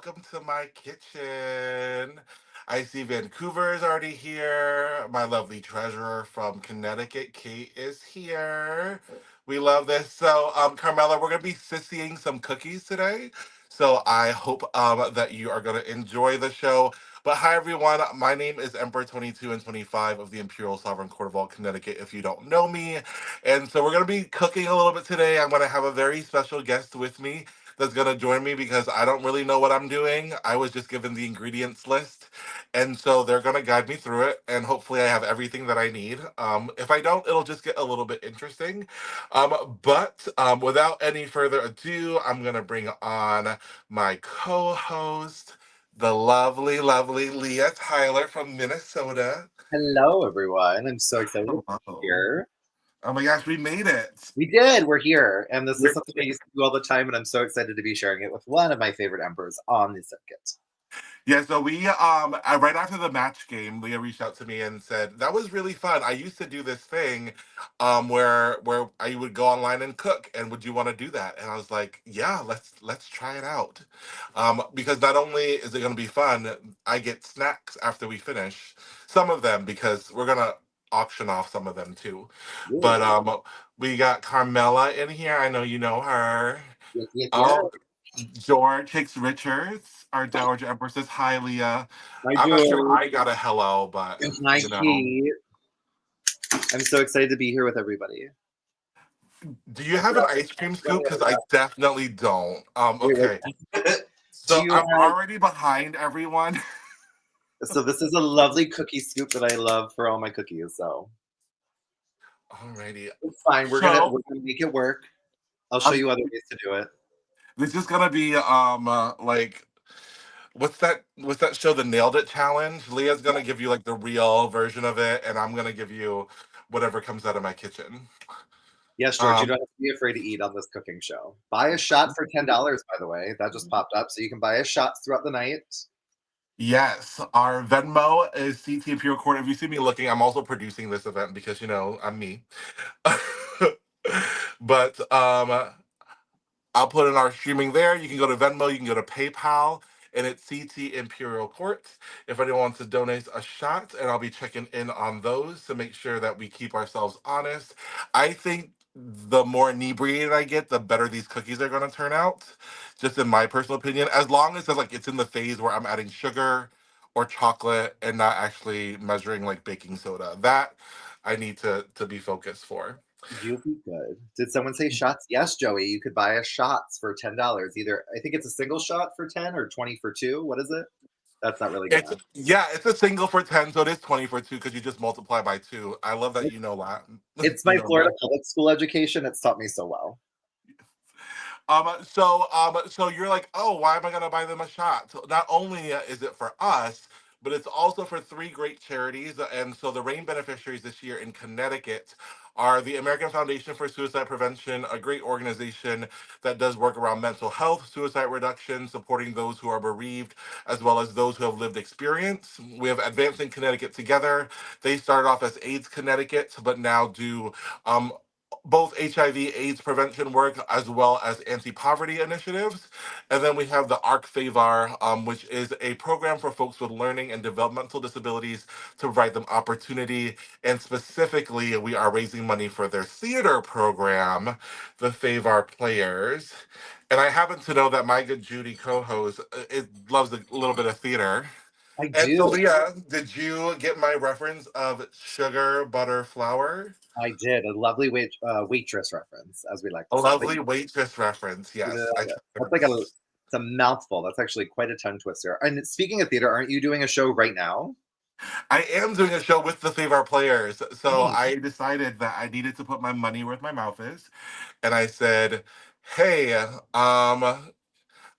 welcome to my kitchen. I see Vancouver is already here. My lovely treasurer from Connecticut, Kate, is here. We love this. So, Carmela, we're gonna be sissying some cookies today. So I hope that you are gonna enjoy the show. But hi everyone, my name is Emperor 22 and 25 of the Imperial Sovereign Court of All Connecticut. If you don't know me, and so we're gonna be cooking a little bit today. I'm gonna have a very special guest with me that's going to join me because I don't really know what I'm doing. I was just given the ingredients list. And so they're going to guide me through it. And hopefully, I have everything that I need. If I don't, it'll just get a little bit interesting. But without any further ado, I'm going to bring on my co host, the lovely, lovely Leah Tyler from Minnesota. Hello, everyone. I'm so excited to be Hello. here. Oh my gosh, we made it. We did. We're here. And this is something I used to do all the time. And I'm so excited to be sharing it with one of my favorite emperors on the circuit. Yeah, so we right after the match game, Leah reached out to me and said that was really fun. I used to do this thing where I would go online and cook, and would you want to do that? And I was like, yeah, let's try it out. Because not only is it going to be fun, I get snacks after we finish. Some of them because we're going to auction off some of them too. Ooh, But we got Carmela in here. I know you know her. yes, yes, yes. Oh, George Hicks Richards, our Dowager Empress, says hi, Leah. Hi, I'm not sure George. I got a hello, but Hi, you know. Kate. I'm so excited to be here with everybody. Do you have an ice cream scoop? Because I definitely don't. Wait, Okay. wait. Do So you I'm have? already behind everyone. So this is a lovely cookie scoop that I love for all my cookies. So Alrighty. it's fine. We're gonna So we're gonna make it work. I'll show um, you other ways to do it. this is gonna be like what's that show, the Nailed It challenge? Leah's gonna give you like the real version of it, and I'm gonna give you whatever comes out of my kitchen. Yes, George, you Um don't have to be afraid to eat on this cooking show. Buy a shot for $10, by the way. That just popped up. So you can buy a shot throughout the night. Yes, our Venmo is CT Imperial Court. If you see me looking, I'm also producing this event because I'm me. But I'll put in our streaming there. You can go to Venmo, you can go to PayPal, and it's CT Imperial Court. If anyone wants to donate a shot, and I'll be checking in on those to make sure that we keep ourselves honest. I think the more inebriated I get, the better these cookies are going to turn out. Just in my personal opinion, as long as it's in the phase where I'm adding sugar or chocolate and not actually measuring like baking soda. That I need to be focused for. You'll be good. Did someone say shots? Yes, Joey. You could buy a shots for $10. Either I think it's a single shot for 10 or 20 for two. What is it? That's not really It's gonna. yeah, it's a single for 10, so it is 20 for two because you just multiply by two. I love that It- you know Latin. It's You my know Florida that. public school education. It's taught me so well. So you're like, oh, why am I gonna buy them a shot? So not only is it for us, but it's also for three great charities. And so the rain beneficiaries this year in Connecticut are the American Foundation for Suicide Prevention, a great organization that does work around mental health, suicide reduction, supporting those who are bereaved, as well as those who have lived experience. We have Advancing Connecticut Together. They started off as AIDS Connecticut, but now do um, both HIV/AIDS prevention work as well as anti-poverty initiatives. And then we have the ARC Favar, which is a program for folks with learning and developmental disabilities to provide them opportunity. And specifically, we are raising money for their theater program, the Favar Players. And I happen to know that my good Judy co-host it loves a little bit of theater. I And so, do. Leah, did you get my reference of sugar, butter, flour? I did. A lovely waitress reference, as we like A to say. But lovely waitress reference. you Yes, I know, took that's like a notes. it's a mouthful. That's actually quite a tongue twister. And speaking of theater, aren't you doing a show right now? I am doing a show with the Favorite Players. So Nice. I decided that I needed to put my money where my mouth is. And I said, hey,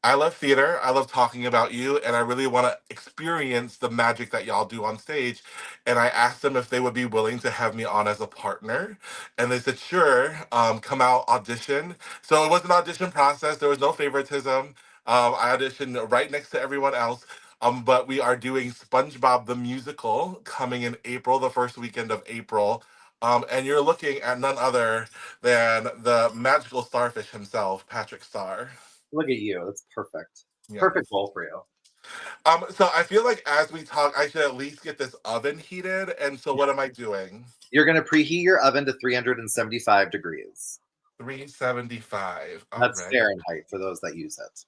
I love theater. I love talking about you. And I really want to experience the magic that y'all do on stage. And I asked them if they would be willing to have me on as a partner. And they said, sure, come out, audition. So it was an audition process. There was no favoritism. I auditioned right next to everyone else. But we are doing SpongeBob the Musical coming in April, the first weekend of April. And you're looking at none other than the magical starfish himself, Patrick Starr. Look at you. That's perfect. Yes. Perfect bowl for you. So I feel like as we talk, I should at least get this oven heated. And so what am I doing? You're going to preheat your oven to 375 degrees. 375. All That's right. Fahrenheit for those that use it.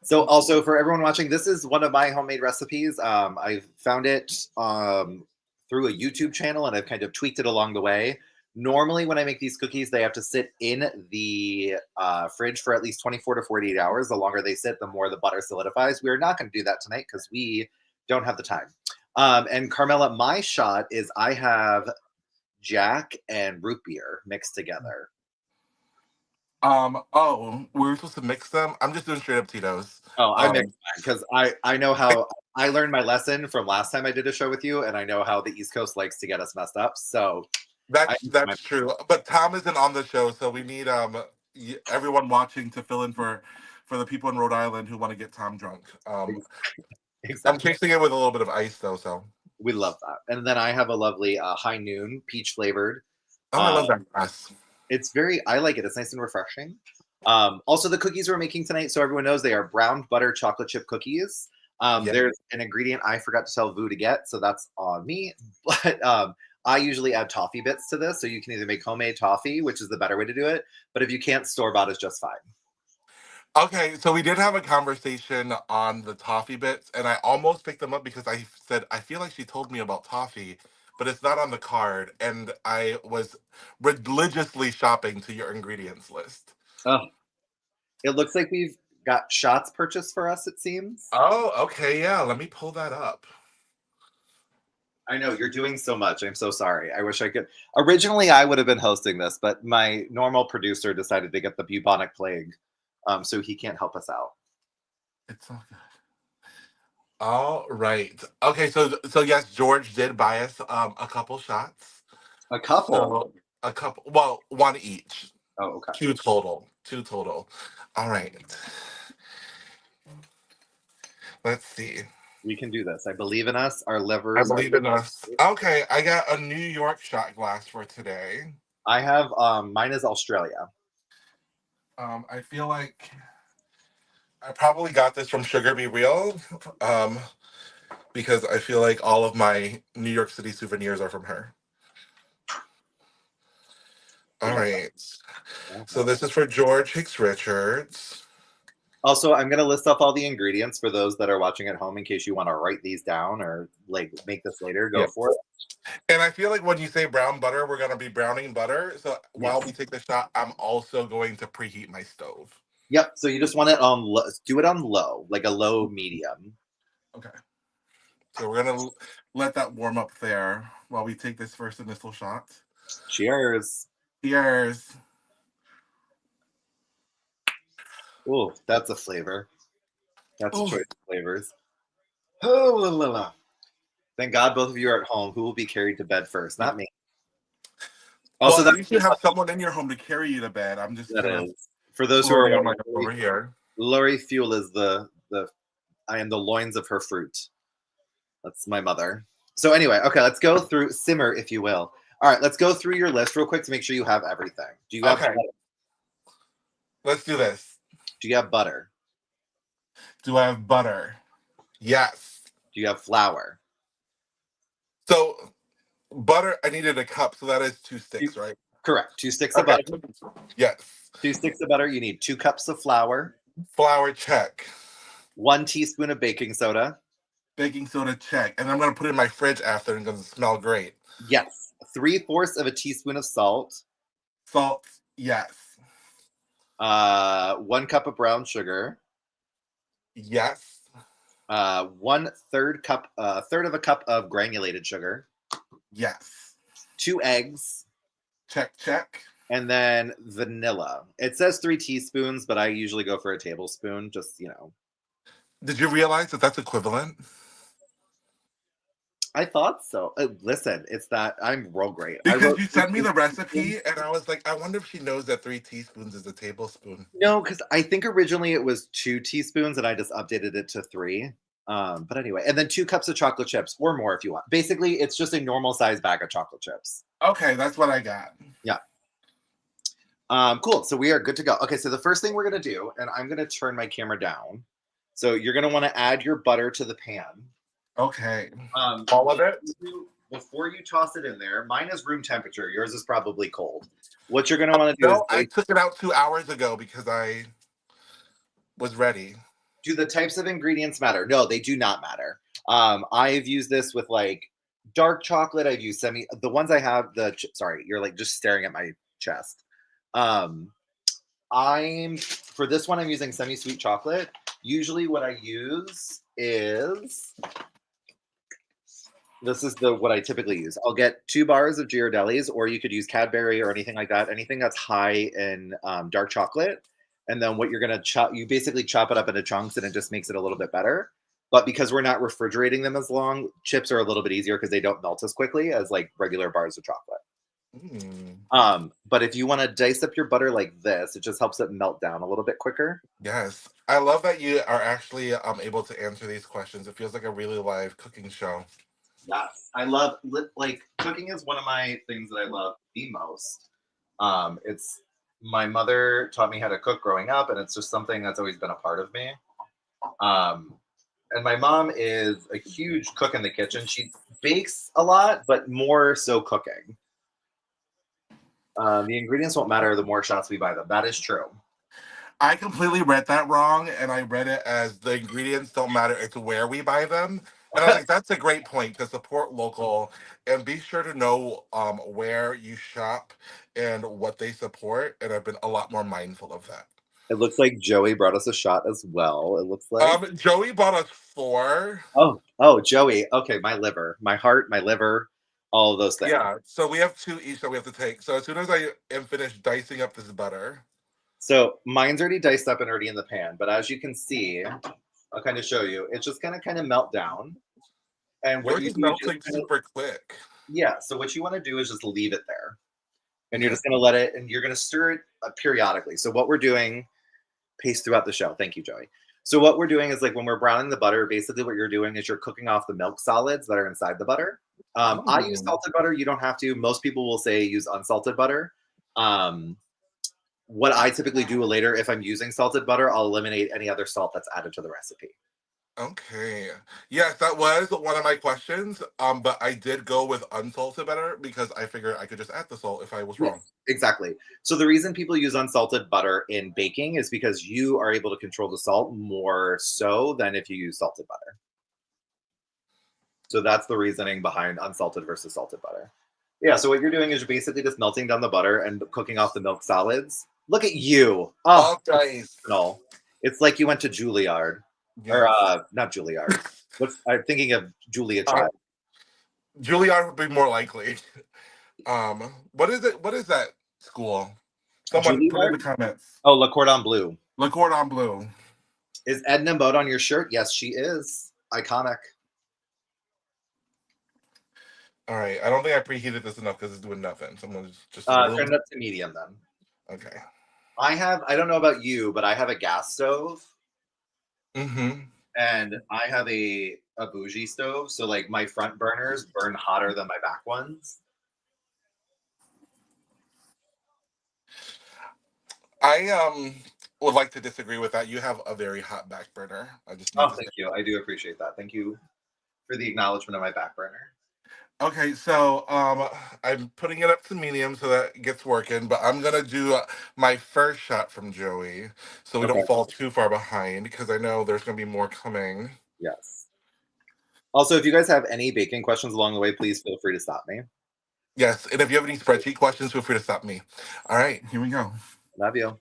So, also for everyone watching, this is one of my homemade recipes. I found it through a YouTube channel, and I've kind of tweaked it along the way. Normally, when I make these cookies, they have to sit in the fridge for at least 24 to 48 hours. The longer they sit, the more the butter solidifies. We are not going to do that tonight because we don't have the time. And Carmela, my shot is I have Jack and root beer mixed together. Oh, we were supposed to mix them. I'm just doing straight up Tito's. Oh, I mixed Um, mine because I know how I learned my lesson from last time I did a show with you, and I know how the East Coast likes to get us messed up. So I that's mixed mine. that's true. But Tom isn't on the show, so we need everyone watching to fill in for the people in Rhode Island who want to get Tom drunk. I'm Exactly. chasing it with a little bit of ice though, so We love that. And then I have a lovely high noon peach flavored. oh, I Uh, love that glass. it's very I like it. It's nice and refreshing. Also, the cookies we're making tonight, so everyone knows they are brown butter chocolate chip cookies. Yeah. There's an ingredient I forgot to tell Vu to get, so that's on me. But I usually add toffee bits to this, so you can either make homemade toffee, which is the better way to do it. But if you can't, store bought is just fine. Okay, so we did have a conversation on the toffee bits, and I almost picked them up because I said I feel like she told me about toffee, but it's not on the card, and I was religiously shopping to your ingredients list. Oh, it looks like we've got shots purchased for us. It seems. Oh, okay, yeah. Let me pull that up. I know you're doing so much. I'm so sorry. I wish I could. Originally, I would have been hosting this, but my normal producer decided to get the bubonic plague, so he can't help us out. It's all good. All right. Okay, so yes, George did buy us a couple shots. A couple. So a couple, well, one each. Oh, okay. Two total. Two total. All right. Let's see. We can do this. I believe in us. Our I livers are. believe in us. Okay, I got a New York shot glass for today. I have mine is Australia. I feel like I probably got this from Sugar Be Real, because I feel like all of my New York City souvenirs are from her. We All love right. that. So this is for George Hicks Richards. Also, I'm gonna list off all the ingredients for those that are watching at home in case you want to write these down or like make this later. Go Yeah. for it. And I feel like when you say brown butter, we're gonna be browning butter. So while we Yes. take the shot, I'm also going to preheat my stove. Yep. So you just want it on do it on low, like a low medium. Okay. So we're gonna let that warm up there while we take this first initial shot. Cheers. Cheers. Oh, that's a flavor. That's a Oh, choice of flavors. Oh, la, la, la. Thank God both of you are at home. Who will be carried to bed first? Not me. Also, well, at that, least you have someone in your home to carry you to bed. I'm just that kind of is for those who are floating on my wondering. own over here. Lori Fuel is the I am the loins of her fruit. That's my mother. So anyway, okay, let's go through simmer, if you will. All right, let's go through your list real quick to make sure you have everything. Do you have Okay, let's do this. do you have butter? Do I have butter? Yes. Do you have flour? So butter, I needed a cup, so that is two You, sticks, right? correct. 2 sticks of Okay. butter. Yes. 2 sticks of butter. You need 2 cups of flour, Flour check. 1 teaspoon of baking soda. Baking soda check. And I'm gonna put it in my fridge after and gonna smell great. Yes. 3/4 of a teaspoon of salt. Salt, yes. 1 cup of brown sugar. Yes. 1/3 cup, third of a cup of granulated sugar. Yes. 2 eggs. Check, check. And then vanilla. It says 3 teaspoons, but I usually go for a tablespoon. Just Did you realize that that's equivalent? I thought so. Listen, it's that I'm real great. I Because wrote you three sent me the tablespoons. recipe and I was like, I wonder if she knows that 3 teaspoons is a tablespoon. No, because I think originally it was 2 teaspoons, and I just updated it to 3. But anyway, and then 2 cups of chocolate chips or more if you want. Basically, it's just a normal size bag of chocolate chips. Okay, that's what I got. Yeah. Cool. So we are good to go. Okay, so the first thing we're gonna do, and I'm gonna turn my camera down. So you're going to want to add your butter to the pan. Okay. Um, All of before it? before you toss it in there, mine is room temperature. Yours is probably cold. What you're going to want to do is No, I took it out 2 hours ago because I was ready. do the types of ingredients matter? No, they do not matter. I've used this with like dark chocolate. I've used the ones I have. Sorry, you're like just staring at my chest. Um, I'm for this one. I'm using semi-sweet chocolate. Usually, what I use is this is the what I typically use. I'll get 2 bars of Ghirardelli's, or you could use Cadbury or anything like that. Anything that's high in dark chocolate. And then what you're gonna chop, you basically chop it up into chunks, and it just makes it a little bit better. But because we're not refrigerating them as long, chips are a little bit easier because they don't melt as quickly as like regular bars of chocolate. Mm, But if you want to dice up your butter like this, it just helps it melt down a little bit quicker. yes. I love that you are actually able to answer these questions. It feels like a really live cooking show. Yes, I love like cooking is one of my things that I love the most. It's my mother taught me how to cook growing up, and it's just something that's always been a part of me. Um, and my mom is a huge cook in the kitchen. She bakes a lot, but more so cooking. The ingredients won't matter the more shots we buy them. That is true. I completely read that wrong, and I read it as the ingredients don't matter, it's where we buy them. And I was like, that's a great point to support local and be sure to know where you shop and what they support. And I've been a lot more mindful of that. It looks like Joey brought us a shot as well. It looks like. Joey bought us four. Oh, Joey. Okay, my liver, my heart, my liver, all of those things. Yeah, so we have two each that we have to take. So as soon as I am finished dicing up this butter, So mine's already diced up and already in the pan, but as you can see, I'll kind of show you. It's just gonna kind of melt down. And what yours you is do is just melting kind of super quick. yeah. So what you want to do is just leave it there, and you're Okay. just gonna let it, and you're gonna stir it periodically. So what we're doing, pace throughout the show. Thank you, Joey. So what we're doing is like when we're browning the butter, basically what you're doing is you're cooking off the milk solids that are inside the butter. I use Ooh. salted butter. You don't have to. Most people will say use unsalted butter. Um, what I typically do later, if I'm using salted butter, I'll eliminate any other salt that's added to the recipe. Okay. Yes, that was one of my questions. But I did go with unsalted butter because I figured I could just add the salt if I was wrong. Yes, exactly. So the reason people use unsalted butter in baking is because you are able to control the salt more so than if you use salted butter. So that's the reasoning behind unsalted versus salted butter. Yeah, so what you're doing is you're basically just melting down the butter and cooking off the milk solids. Look at you. Oh, Oh, nice. no. It's like you went to Juilliard. Or Yes. not Juilliard. What's I'm thinking of Julia Uh, Child. Juilliard would be more likely. What is it? What is that school? Someone put in the Juilliard? comments. Oh, Le Cordon Bleu. Le Cordon Bleu. Is Edna Mode on your shirt? Yes, she is. Iconic. All right. I don't think I preheated this enough because it's doing nothing. Someone's just a little. Turn it up to medium then. Okay. I don't know about you, but I have a gas stove Mm-hmm. and I have a bougie stove. So like my front burners burn hotter than my back ones. I would like to disagree with that. You have a very hot back burner. I just need Oh, to say. thank you. I do appreciate that. Thank you for the acknowledgement of my back burner. Okay, so I'm putting it up to medium so that it gets working, but I'm gonna do my first shot from Joey, so we Okay. don't fall too far behind because I know there's gonna be more coming. Yes. Also, if you guys have any baking questions along the way, please feel free to stop me. Yes, and if you have any spreadsheet questions, feel free to stop me. All right, here we go. Love you.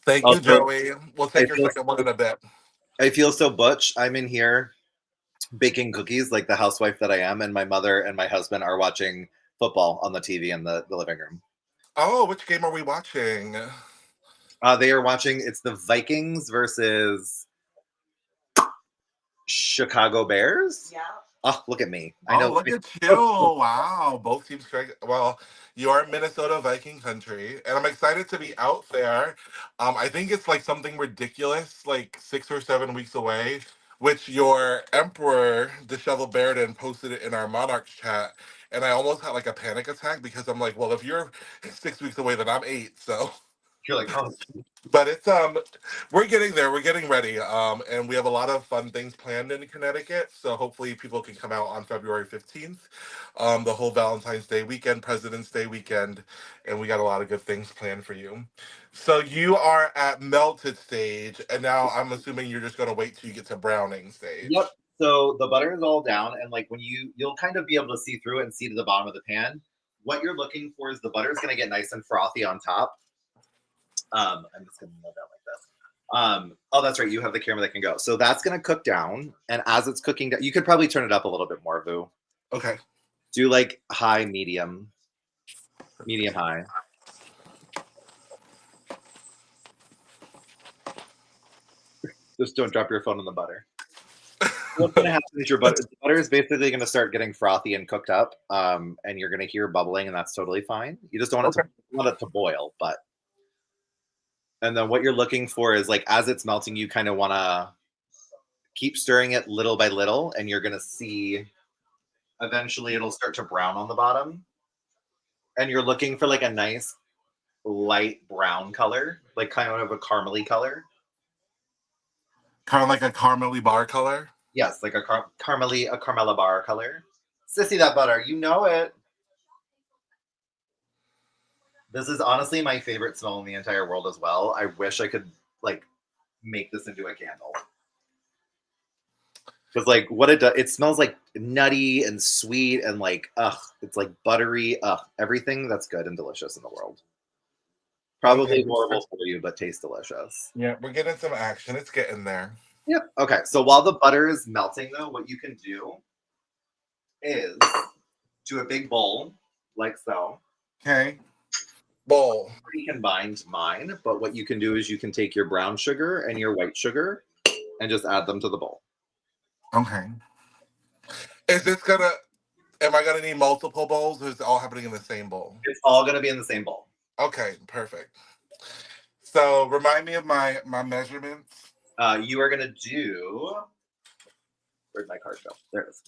Thank you, Also, Joey. We'll I take your feel second one in a bit. I feel so butch. I'm in here baking cookies like the housewife that I am, and my mother and my husband are watching football on the TV in the living room. Oh, which game are we watching? They are watching. It's the Vikings versus Chicago Bears. Yeah. Oh, look at me. I Oh, know. look at you. Wow. Both teams correct. Well, you are Minnesota Viking country, and I'm excited to be out there. I think it's like something ridiculous, like 6 or 7 weeks away, which your Emperor, Disheveled Baradin, posted it in our Monarchs chat. And I almost had like a panic attack because I'm like, well, if you're 6 weeks away, then I'm eight. So You're like, oh, But it's we're getting there. We're getting ready. And we have a lot of fun things planned in Connecticut. So hopefully people can come out on February 15th. The whole Valentine's Day weekend, President's Day weekend, and we got a lot of good things planned for you. So you are at melted stage, and now I'm assuming you're just gonna wait till you get to browning yep. stage. So the butter is all down, and like when you'll kind of be able to see through it and see to the bottom of the pan. What you're looking for is the butter is going to get nice and frothy on top. I'm just going to move that like this. Oh, that's right. You have the camera that can go. So that's going to cook down, and as it's cooking down, you could probably turn it up a little bit more, Vu. Okay. Do like high, medium, medium high. Just don't drop your phone in the butter. What's going to happen is the butter is basically going to start getting frothy and cooked up, and you're going to hear bubbling, and that's totally fine. You just don't Okay. want it to boil, but and then what you're looking for is like as it's melting, you kind of want to keep stirring it little by little, and you're going to see eventually it'll start to brown on the bottom, and you're looking for like a nice light brown color, like kind of a caramely color. Kind of like a caramely bar color. Yes, like a caramely, a caramella bar color. Sissy, that butter, you know it. This is honestly my favorite smell in the entire world as well. I wish I could like make this into a candle. Because like what it does, it smells like nutty and sweet and like it's like buttery. Everything that's good and delicious in the world. Okay. Probably horrible for you, but tastes delicious. Yeah, we're getting some action. It's getting there. Yep. Okay. So while the butter is melting, though, what you can do is do a big bowl like so. Okay. Bowl. Pretty combined mine, but what you can do is you can take your brown sugar and your white sugar and just add them to the bowl. Okay. Is this gonna? Am I gonna need multiple bowls, or is it all happening in the same bowl? It's all going to be in the same bowl. Okay, perfect. So remind me of my measurements. You are going to do. Where'd my card go? There it is.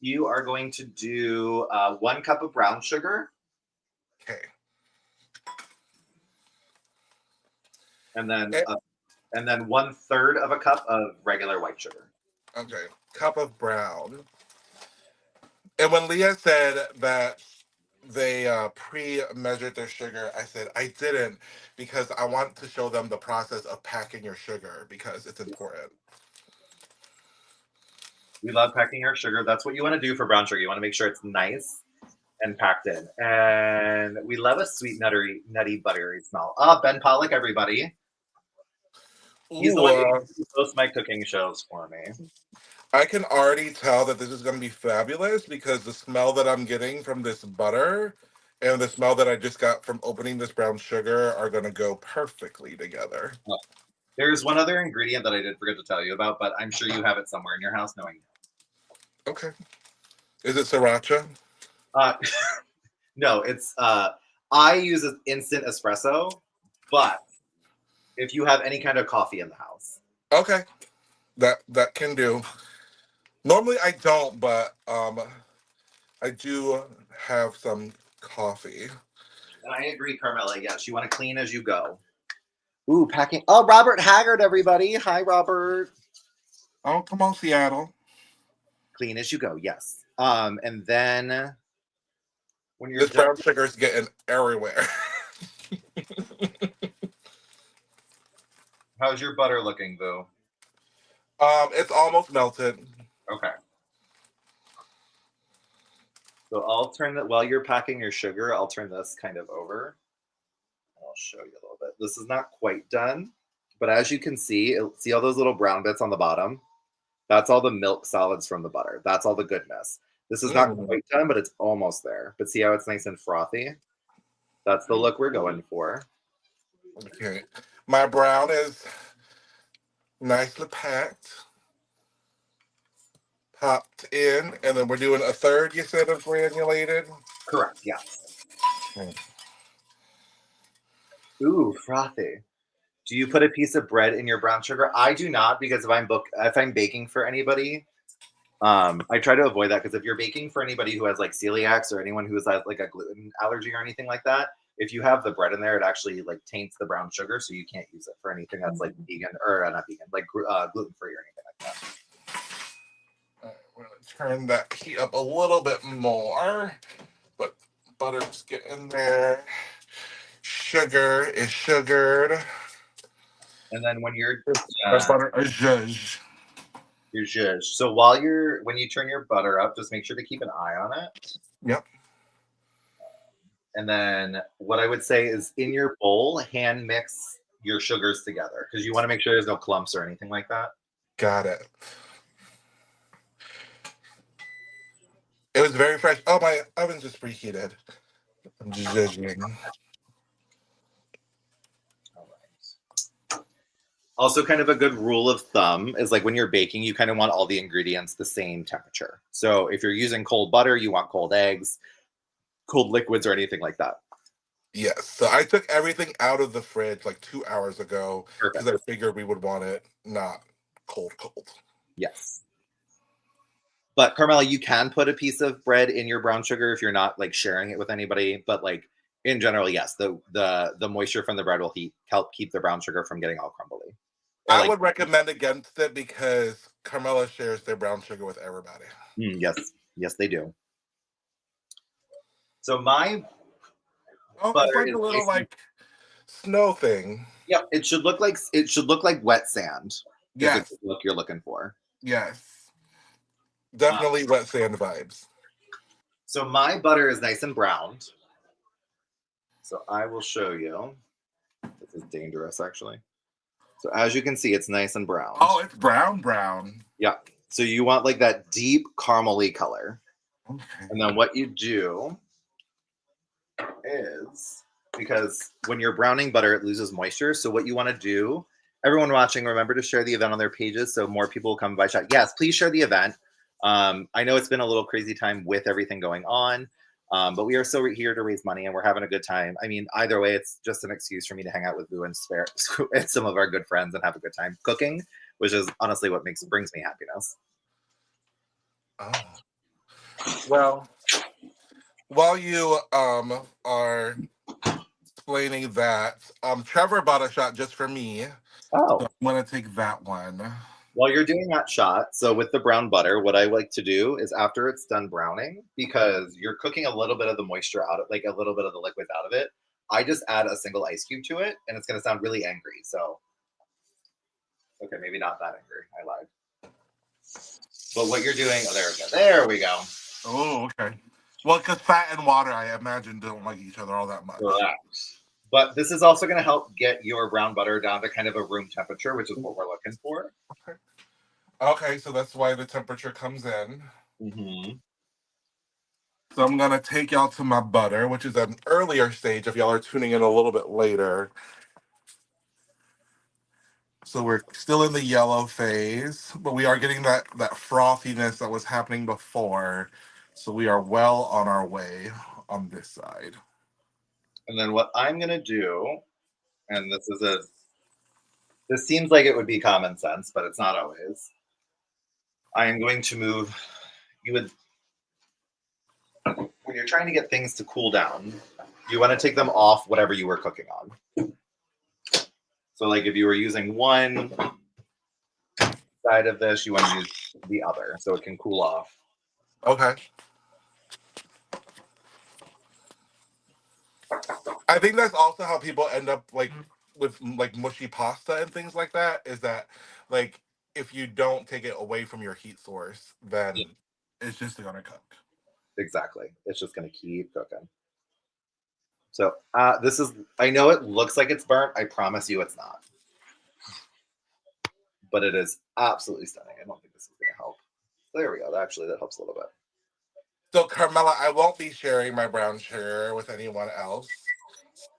You are going to do 1 cup of brown sugar. Okay. And then Eh, 1/3 of a cup of regular white sugar. okay. Cup of brown. And when Leah said that they pre-measured their sugar, I said I didn't because I want to show them the process of packing your sugar because it's important. We love packing our sugar. That's what you want to do for brown sugar. You want to make sure it's nice and packed in. And we love a sweet, nutty, buttery smell. Ben Pollock, everybody. He's the Ooh, one who hosts my cooking shows for me. I can already tell that this is going to be fabulous because the smell that I'm getting from this butter and the smell that I just got from opening this brown sugar are going to go perfectly together. Oh, there's one other ingredient that I did forget to tell you about, but I'm sure you have it somewhere in your house, knowing Okay. Is it sriracha? uh, no, it's I use an instant espresso, but if you have any kind of coffee in the house. Okay. That can do. Normally I don't, but I do have some coffee. And I agree, Carmela. Yes, you want to clean as you go. Ooh, packing. Oh, Robert Haggard, everybody. Hi, Robert. Oh, come on, Seattle. Clean as you go. Yes. And then when you're This done, brown sugar is getting everywhere. how's your butter looking, Boo? It's almost melted. Okay. So I'll turn that while you're packing your sugar. I'll turn this kind of over. I'll show you a little bit. This is not quite done, but as you can see, see all those little brown bits on the bottom? That's all the milk solids from the butter. That's all the goodness. This is not Mm. quite done, but it's almost there. But see how it's nice and frothy? That's the look we're going for. Okay. My brown is nicely packed, popped in, and then we're doing a third, you said, of granulated? Correct, yes. Mm. Ooh, frothy. Do you put a piece of bread in your brown sugar? I do not because if I'm baking for anybody, I try to avoid that because if you're baking for anybody who has like celiacs or anyone who has like a gluten allergy or anything like that, if you have the bread in there, it actually like taints the brown sugar, so you can't use it for anything that's like vegan or not vegan, like gluten free or anything like that. We're gonna turn that heat up a little bit more, but butter's getting there. Sugar is sugared. And then when you're That's uh, butter is zhuzh. your zhuzh, so while you're when you turn your butter up, just make sure to keep an eye on it. Yep, And then what I would say is in your bowl, hand mix your sugars together because you want to make sure there's no clumps or anything like that. got it. It was very fresh. Oh, my oven just preheated. I'm zhuzhing. All right. Also, kind of a good rule of thumb is like when you're baking, you kind of want all the ingredients the same temperature. So if you're using cold butter, you want cold eggs, cold liquids, or anything like that. Yes, so I took everything out of the fridge like 2 hours ago because Perfect. I figured we would want it not cold, cold. Yes. But Carmela, you can put a piece of bread in your brown sugar if you're not like sharing it with anybody. But like in general, yes, the moisture from the bread will help keep the brown sugar from getting all crumbly. Or I like would recommend against it because Carmela shares their brown sugar with everybody. yes, yes, they do. So my Oh, it's butter like is a little nice and like snow thing. yep. It should look like wet sand. Is the Yes, look you're looking for. yes, Uh, definitely wet sand vibes. so my butter is nice and browned. So I will show you. This is dangerous, actually. So as you can see, it's nice and browned. Oh, it's brown, brown. Yeah. So you want like that deep caramely color. And Okay. then what you do is because when you're browning butter, it loses moisture. So what you want to do, everyone watching, remember to share the event on their pages so more people will come by chat. Yes, please share the event. I know it's been a little crazy time with everything going on, but we are still here to raise money and we're having a good time. I mean, either way, it's just an excuse for me to hang out with Boo and Spare and some of our good friends and have a good time cooking, which is honestly what brings me happiness. Oh. Well, while you are explaining that, Trevor bought a shot just for me. So Oh, I'm gonna take that one. while you're doing that shot, so with the brown butter, what I like to do is after it's done browning, because you're cooking a little bit of the moisture out of like a little bit of the liquid out of it, I just add a single ice cube to it and it's gonna sound really angry. So okay, maybe not that angry. I lied. But what you're doing, oh there we go. There we go. Oh, okay. Well, because fat and water, I imagine, don't like each other all that much. Correct. But this is also gonna help get your brown butter down to kind of a room temperature, which is what we're looking for. Okay. Okay, so that's why the temperature comes in. Mm-hmm. So I'm gonna take y'all to my butter, which is an earlier stage if y'all are tuning in a little bit later. So we're still in the yellow phase, but we are getting that frothiness that was happening before. So we are well on our way on this side. And then what I'm gonna do, and this seems like it would be common sense, but it's not always. I am going to move. You would, when you're trying to get things to cool down, you want to take them off whatever you were cooking on. So, like if you were using one side of this, you want to use the other so it can cool off. Okay. I think that's also how people end up like with like mushy pasta and things like that. Is that like if you don't take it away from your heat source, Yeah, then it's just gonna cook. exactly. It's just going to keep cooking. So, this is, I know it looks like it's burnt. I promise you it's not. But it is absolutely stunning. I don't think this is going to help. There we go. Actually, that helps a little bit. So Carmela, I won't be sharing my brown sugar with anyone else.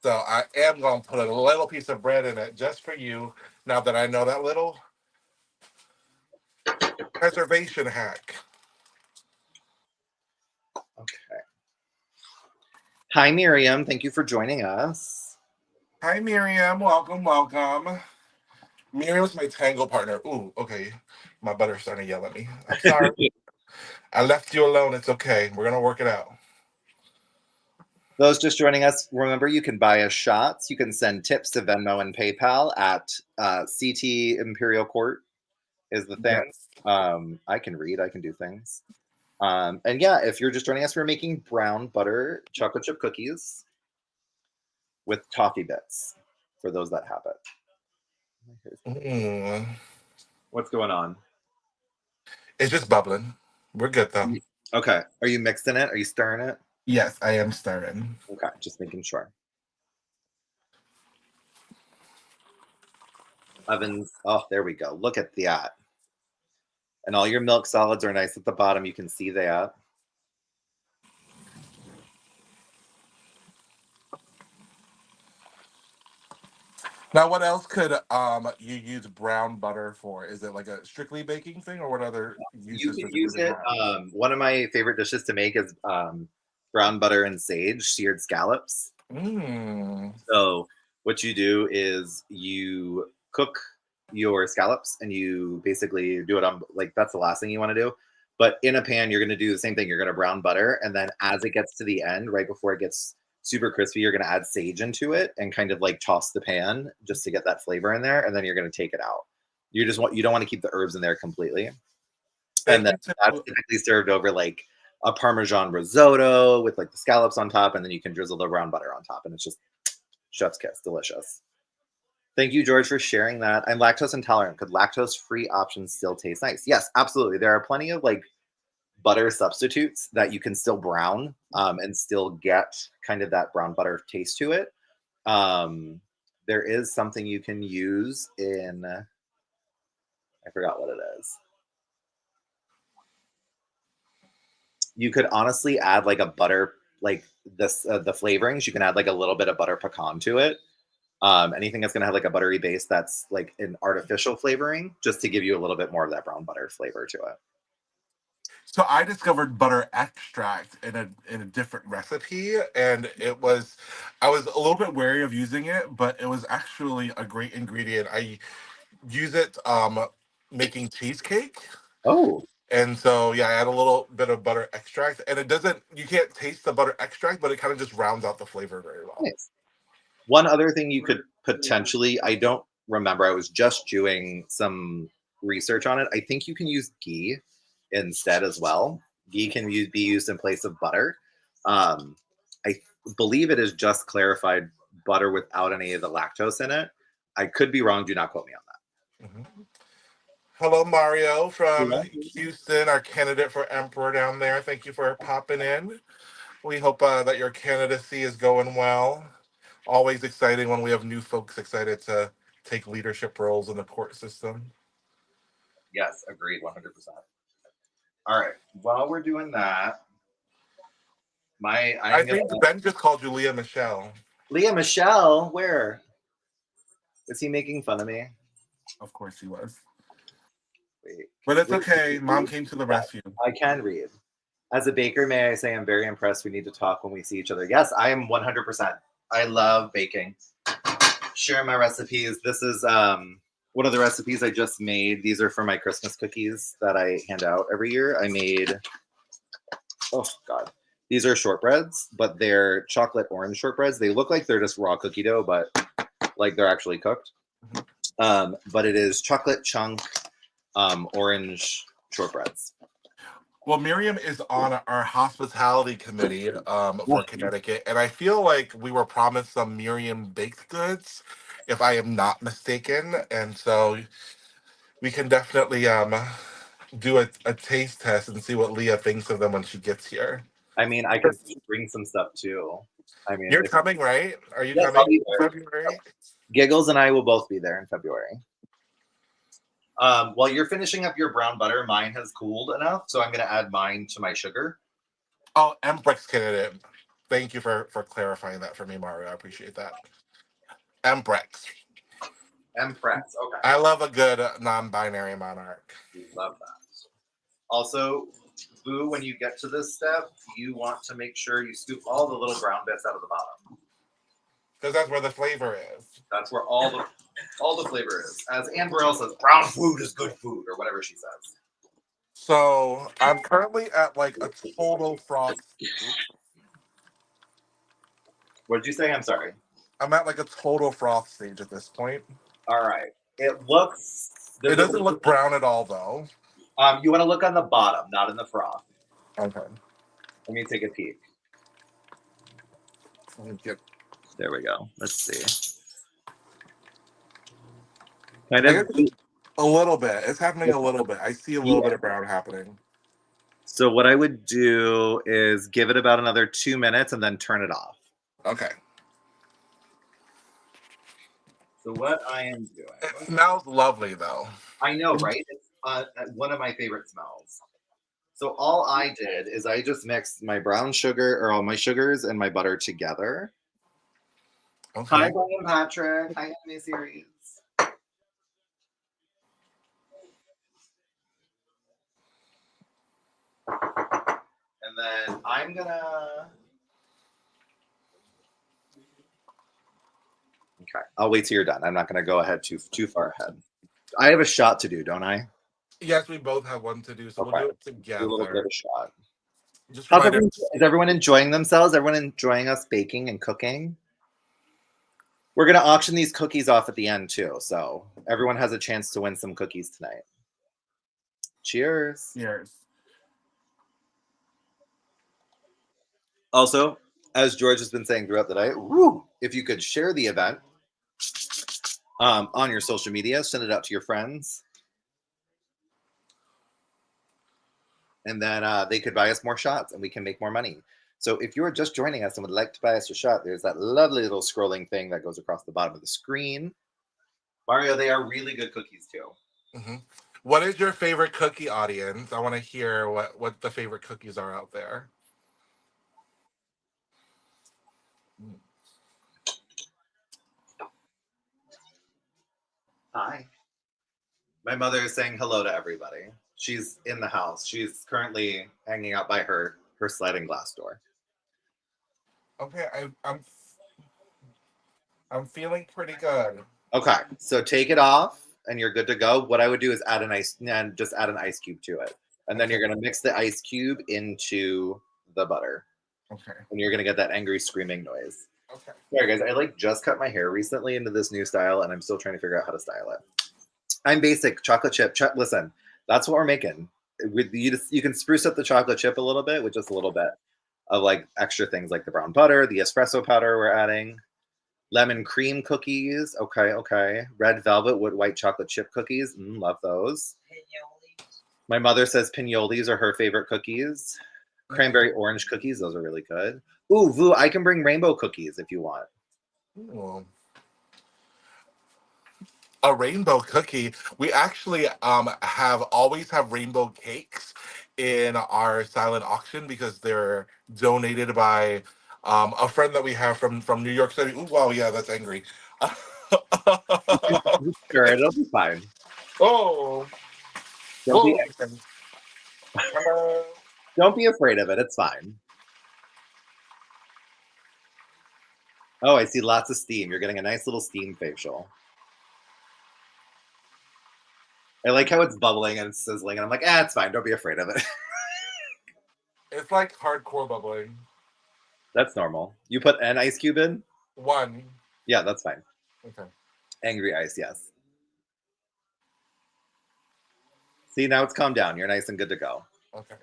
So I am gonna put a little piece of bread in it just for you. Now that I know that little preservation hack. Okay. Hi, Miriam. Thank you for joining us. Hi Miriam, welcome, welcome. Miriam's my tango partner. Ooh, okay. My butter's starting to yell at me. I'm sorry. I left you alone. It's okay. We're gonna work it out. Those just joining us, remember you can buy us shots. You can send tips to Venmo and PayPal at CT Imperial Court is the thing. Yes. I can read, I can do things. And yeah, if you're just joining us, we're making brown butter chocolate chip cookies with toffee bits for those that have it. Mm. What's going on? It's just bubbling. We're good though. Okay. Are you mixing it? Are you stirring it? Yes, I am stirring. Okay, just making sure. Ovens. Oh, there we go. Look at that. And all your milk solids are nice at the bottom. You can see that. Now, what else could you use brown butter for? Is it like a strictly baking thing, or what other You uses can does it use really it. have? One of my favorite dishes to make is brown butter and sage seared scallops. Mm. So what you do is you cook your scallops and you basically do it on like that's the last thing you want to do. But in a pan, you're going to do the same thing. You're going to brown butter, and then as it gets to the end, right before it gets super crispy, you're going to add sage into it and kind of like toss the pan just to get that flavor in there, and then you're going to take it out. You don't want to keep the herbs in there completely, and Thank then you that's to typically served over like a Parmesan risotto with like the scallops on top, and then you can drizzle the brown butter on top, and it's just chef's kiss, delicious. Thank you, George, for sharing that. I'm lactose intolerant. Could lactose-free options still taste nice? Yes, absolutely. There are plenty of like butter substitutes that you can still brown and still get kind of that brown butter taste to it. Um, there is something you can use in, I forgot what it is. You could honestly add like a butter, like this, the flavorings. You can add like a little bit of butter pecan to it. Anything that's going to have like a buttery base that's like an artificial flavoring, just to give you a little bit more of that brown butter flavor to it. So I discovered butter extract in a different recipe, and I was a little bit wary of using it, but it was actually a great ingredient. I use it making cheesecake. Oh, And so, yeah, I add a little bit of butter extract, and it doesn't. You can't taste the butter extract, but it kind of just rounds out the flavor very well. nice. One other thing you could potentially, I don't remember, I was just doing some research on it. I think you can use ghee instead as well. Ghee can be used in place of butter. Um, I believe it is just clarified butter without any of the lactose in it. I could be wrong. Do not quote me on Mhm. Hello, Mario from that. Houston, our candidate for emperor down there. Thank you for popping in. We hope that your candidacy is going well. Always exciting when we have new folks excited to take leadership roles in the court system. Yes, agreed, 100%. All right. While we're doing that, I I'm gonna think Ben just called you Leah Michelle. Leah Michelle. Where is he making fun of me? Of course he was. Wait, But it's wait, okay. Mom wait. came to the Yeah, rescue. I can read. As a baker, may I say I'm very impressed. We need to talk when we see each other. Yes, I am 100%. I love baking. Share my recipes. This is one of the recipes I just made. These are for my Christmas cookies that I hand out every year. I made, oh God, these are shortbreads, but they're chocolate orange shortbreads. They look like they're just raw cookie dough, but like they're actually cooked. Mhm. But it is chocolate chunk orange shortbreads. Well, Miriam is on our hospitality committee for Connecticut, and I feel like we were promised some Miriam baked goods, if I am not mistaken. And so we can definitely do a taste test and see what Leah thinks of them when she gets here. I mean, I could bring some stuff too. I mean, You're if coming, right? Are you yes, I'll coming be in there. February? Giggles and I will both be there in February. While you're finishing up your brown butter, mine has cooled enough, so I'm going to add mine to my sugar. Oh, Embrex candidate. Thank you for clarifying that for me, Mario. I appreciate that. Embrex. Empress. Okay. I love a good non-binary monarch. We love that. Also, Boo, when you get to this step, you want to make sure you scoop all the little brown bits out of the bottom. Because that's where the flavor is. That's where all the flavor is. As Anne Burrell says, brown food is good food, or whatever she says. So I'm currently at like a total frost stage. What did you say? I'm sorry. I'm at like a total froth stage at this point. All right. It looks. It Does it doesn't look? look brown at all, though. You want to look on the bottom, not in the froth. Okay. Let me take a peek. Let me get. There we go. Let's see. Kind I of. guess a little bit. It's happening a little bit. I see a little Yeah. bit of brown happening. So what I would do is give it about another 2 minutes and then turn it off. Okay. So what I am It doing. smells lovely, though. I know, right? It's one of my favorite smells. So all I did is I just mixed my brown sugar or all my sugars and my butter together. Hi, Okay. Brian Patrick. Hi, Anime Series. And then I'm gonna. Okay, I'll wait till you're done. I'm not gonna go ahead too far ahead. I have a shot to do, don't I? Yes, we both have one to do, so we'll Okay, do it do a little bit of together. a shot. Just How's remind everyone? us. Is everyone enjoying themselves? Everyone enjoying us baking and cooking? We're gonna auction these cookies off at the end too, so everyone has a chance to win some cookies tonight. Cheers. Cheers. Also, as George has been saying throughout the night, woo, if you could share the event on your social media, send it out to your friends, and then they could buy us more shots and we can make more money. So if you're just joining us and would like to buy us a shot, there's that lovely little scrolling thing that goes across the bottom of the screen. Mario, they are really good cookies too. Hmm. What is your favorite cookie, audience? I want to hear what the favorite cookies are out there. Hi. My mother is saying hello to everybody. She's in the house. She's currently hanging out by her sliding glass door. Okay, I'm feeling pretty good. Okay, so take it off and you're good to go. What I would do is add an ice and just add an ice cube to it. And then Okay. you're gonna mix the ice cube into the butter. Okay. And you're gonna get that angry screaming noise. Okay. Sorry guys, I like just cut my hair recently into this new style and I'm still trying to figure out how to style it. I'm basic chocolate chip. Listen, that's what we're making. With you can spruce up the chocolate chip a little bit with just a little bit of like extra things like the brown butter, the espresso powder we're adding, lemon cream cookies. Okay, okay. Red velvet with white chocolate chip cookies. Love those. My mother says pinoles are her favorite cookies. Cranberry orange cookies, those are really good. Ooh, Vu, I can bring rainbow cookies if you want. Ooh. A rainbow cookie. We actually have always have rainbow cakes in our silent auction because they're donated by a friend that we have from New York City. Ooh, wow, yeah, that's angry. Sure, it'll be fine. Oh, Don't be whoa. Hello. don't be afraid of it. It's fine. Oh, I see lots of steam. You're getting a nice little steam facial. I like how it's bubbling and it's sizzling, and I'm like, it's fine. Don't be afraid of it. It's like hardcore bubbling. That's normal. You put an ice cube in? One. Yeah, that's fine. Okay. Angry ice, yes. See, now it's calmed down. You're nice and good to go. Okay.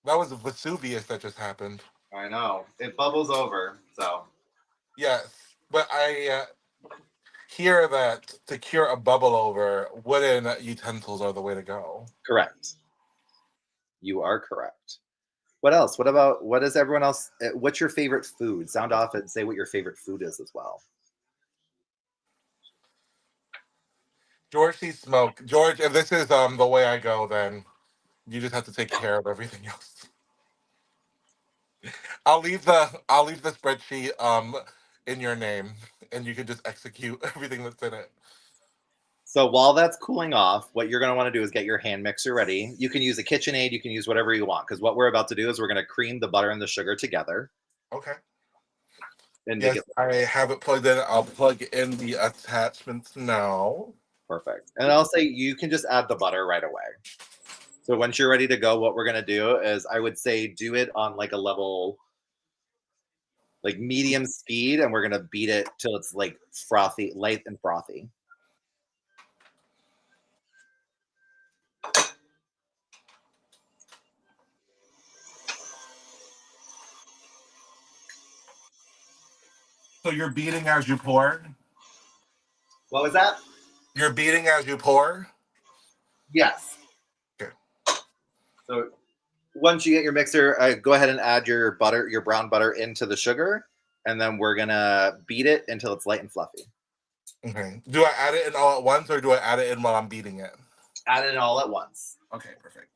That was Vesuvius that just happened. I know. It bubbles over, so. Yes, but I hear that to cure a bubble over, wooden utensils are the way to go. Correct. You are correct. What else? What is everyone else? What's your favorite food? Sound off and say what your favorite food is as well. George sees smoke. George, if this is the way I go, then you just have to take care of everything else. I'll leave the spreadsheet in your name, and you can just execute everything that's in it. So while that's cooling off, what you're going to want to do is get your hand mixer ready. You can use a KitchenAid. You can use whatever you want because what we're about to do is we're going to cream the butter and the sugar together Okay. and make Yes, it I have it plugged in. I'll plug in the attachments now. perfect. And I'll say you can just add the butter right away. So once you're ready to go, what we're gonna do is I would say do it on like a level like medium speed, and we're gonna beat it till it's like frothy, light and frothy. So you're beating as you pour? What was that? You're beating as you pour? Yes. Okay. So once you get your mixer, go ahead and add your butter, your brown butter, into the sugar, and then we're gonna beat it until it's light and fluffy. Okay. Do I add it in all at once or do I add it in while I'm beating it? Add it all at once. Okay, perfect.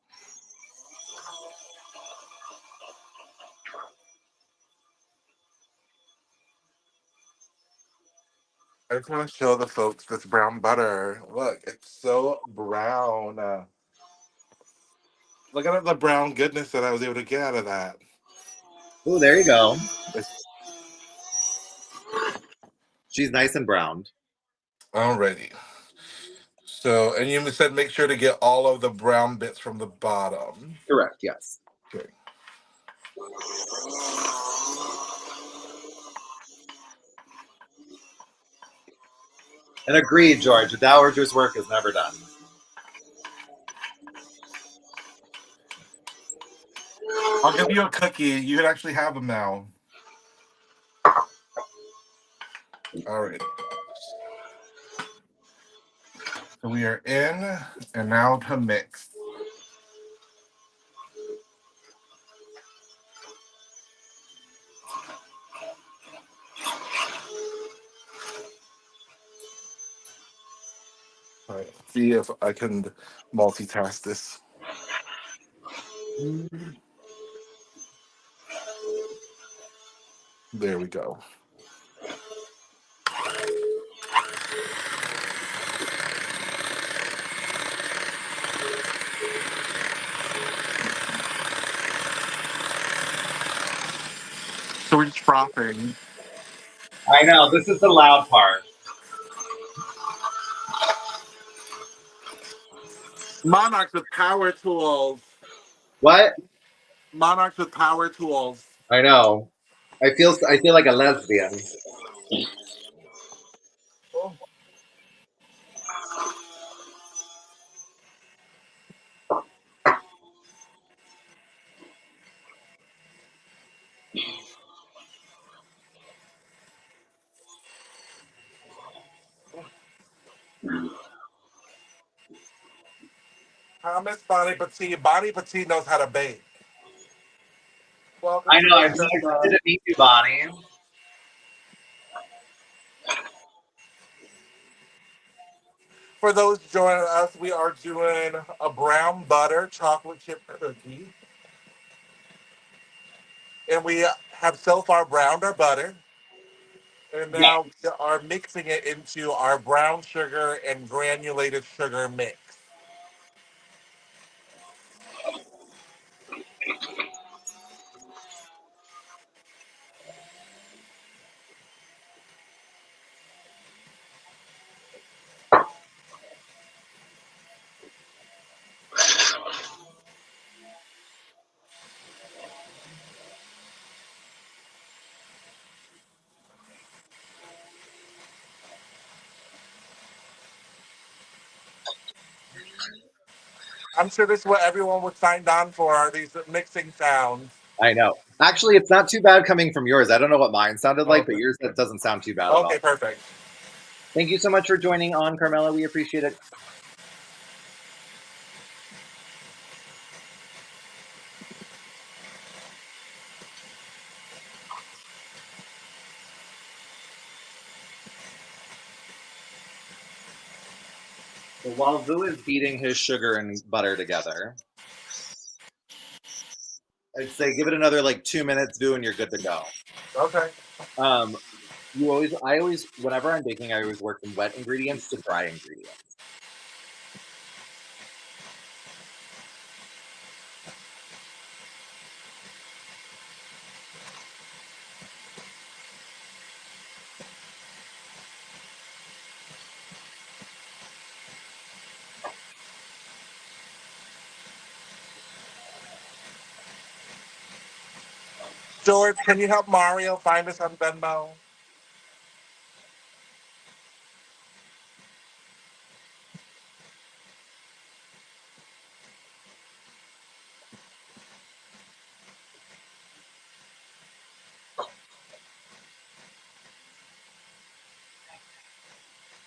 I just want to show the folks this brown butter. Look, it's so brown. Look at the brown goodness that I was able to get out of that. Oh, there you go. It's She's nice and browned. already. So, and you said make sure to get all of the brown bits from the bottom. Correct. Yes. Okay. And agreed, George. A dowager's work is never done. I'll give you a cookie. You can actually have them now. All right. So we are in, and now to mix. All right. See if I can multitask this. There we go. So we're just frothing. I know. This is the loud part. Monarchs with power tools. What? Monarchs with power tools. I know. I feel like a lesbian. Oh, Thomas Bonnie Petit. Bonnie Petit knows how to bake. Welcome I to know. the I'm so excited system. to meet you, Bonnie. For those joining us, we are doing a brown butter chocolate chip cookie. And we have so far browned our butter. And Yeah. now we are mixing it into our brown sugar and granulated sugar mix. I'm sure this is what everyone would sign on for, are these mixing sounds. I know. Actually, it's not too bad coming from yours. I don't know what mine sounded like, but Okay. yours doesn't sound too bad at Okay, all. perfect. Thank you so much for joining on, Carmela. We appreciate it. So while Vu is beating his sugar and butter together, I'd say give it another like 2 minutes, Vu, and you're good to go. Okay. Um, I always, whenever I'm baking, I always work from wet ingredients to dry ingredients. George, can you help Mario find us on Venmo?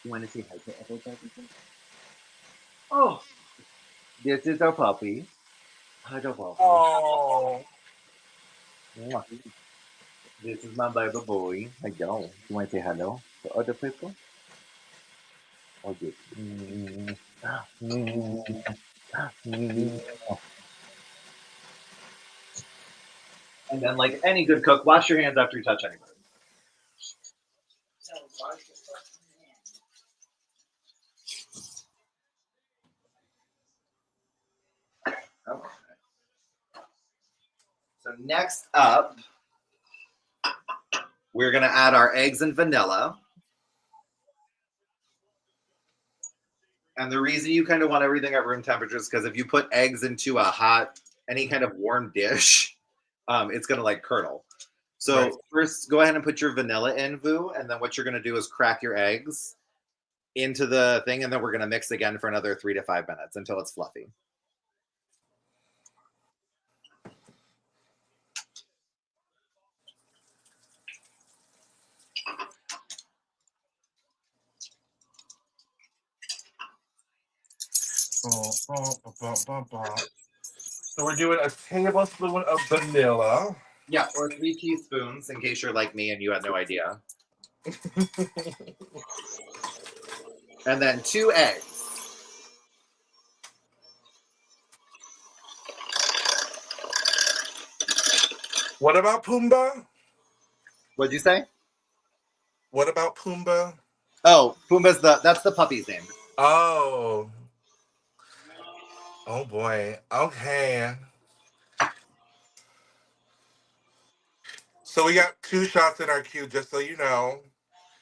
You want to say hi to everybody? Oh, this is our puppy. Hi, the puppy. Oh, Mwah. This is my baby boy. Hello. You want to say hello to other people? Oh, yes. And then, like any good cook, wash your hands after you touch anybody. Okay. So next up, we're gonna add our eggs and vanilla. And the reason you kind of want everything at room temperature is because if you put eggs into a hot, any kind of warm dish, it's gonna like curdle. right. So first, go ahead and put your vanilla in, Vu, and then what you're gonna do is crack your eggs into the thing, and then we're gonna mix again for another 3 to 5 minutes until it's fluffy. So we're doing a tablespoon of vanilla. Yeah, or 3 teaspoons in case you're like me and you had no idea. And then 2 eggs. What about Pumbaa? What'd you say? What about Pumbaa? Oh, Pumbaa's that's the puppy's name. Oh, oh boy. Okay. So we got 2 shots in our cube, just so you know.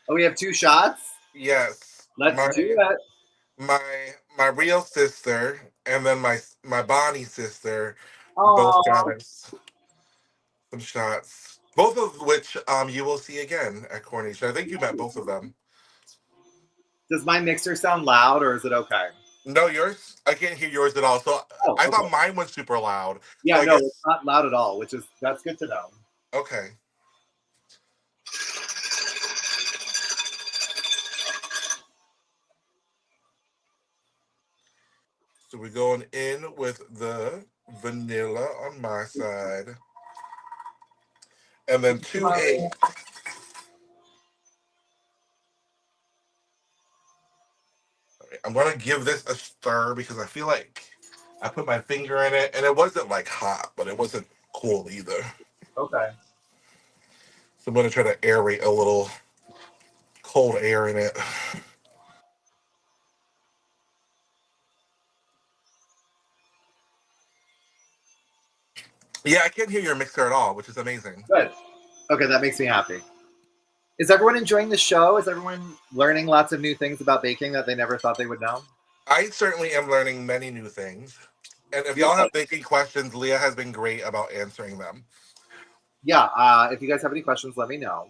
Oh, we have 2 shots. Yes, Let's do it. my real sister and then my Bonnie sister both got Oh, us some shots. Both of which you will see again at Coronation. I think you met both of them. does my mixer sound loud or is it okay? No, yours. I can't hear yours at all. So Oh, I okay. thought mine was super loud. So Yeah, I no, it's guess not loud at all, which is that's good to know. okay. So we're going in with the vanilla on my side, and then two eggs. I'm gonna give this a stir because I feel like I put my finger in it and it wasn't like hot, but it wasn't cool either. Okay. So I'm gonna try to aerate a little cold air in it. Yeah, I can't hear your mixer at all, which is amazing. Good. Okay, that makes me happy. Is everyone enjoying the show? Is everyone learning lots of new things about baking that they never thought they would know? I certainly am learning many new things. And if y'all Good. have baking questions, Leah has been great about answering them. Yeah, if you guys have any questions, let me know.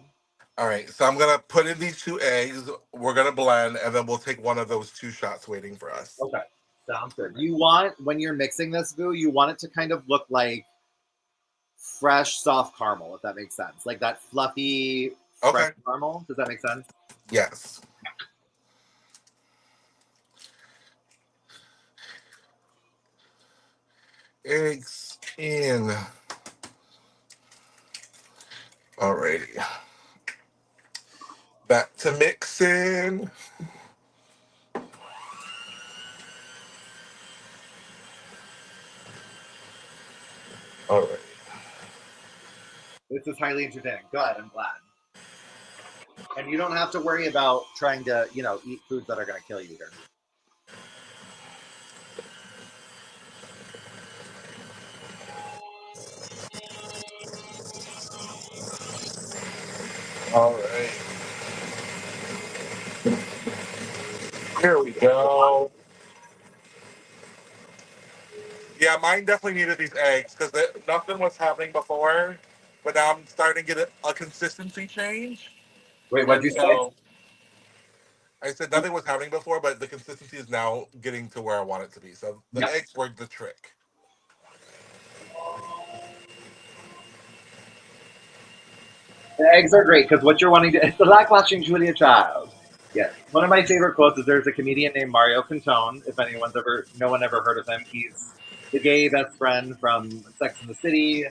All right, so I'm gonna put in these 2 eggs. We're gonna blend, and then we'll take one of those 2 shots waiting for us. Okay. Sounds good. You want, when you're mixing this, Boo, you want it to kind of look like fresh, soft caramel, if that makes sense. Like that fluffy, fresh Okay. caramel. Does that make sense? Yes. Eggs in. Alrighty. Back to mixing. Alright. This is highly entertaining. Good. I'm glad. And you don't have to worry about trying to, eat foods that are going to kill you either. Alright. Here we go. Yeah, mine definitely needed these eggs because nothing was happening before. but now I'm starting to get a consistency change. Wait, what'd And you say? so I said nothing was happening before, but the consistency is now getting to where I want it to be. So the Yes. eggs work the trick. The eggs are great because what you're wanting to, it's like watching Julia Child. Yes. One of my favorite quotes is there's a comedian named Mario Cantone. If no one ever heard of him, he's the gay best friend from Sex and the City.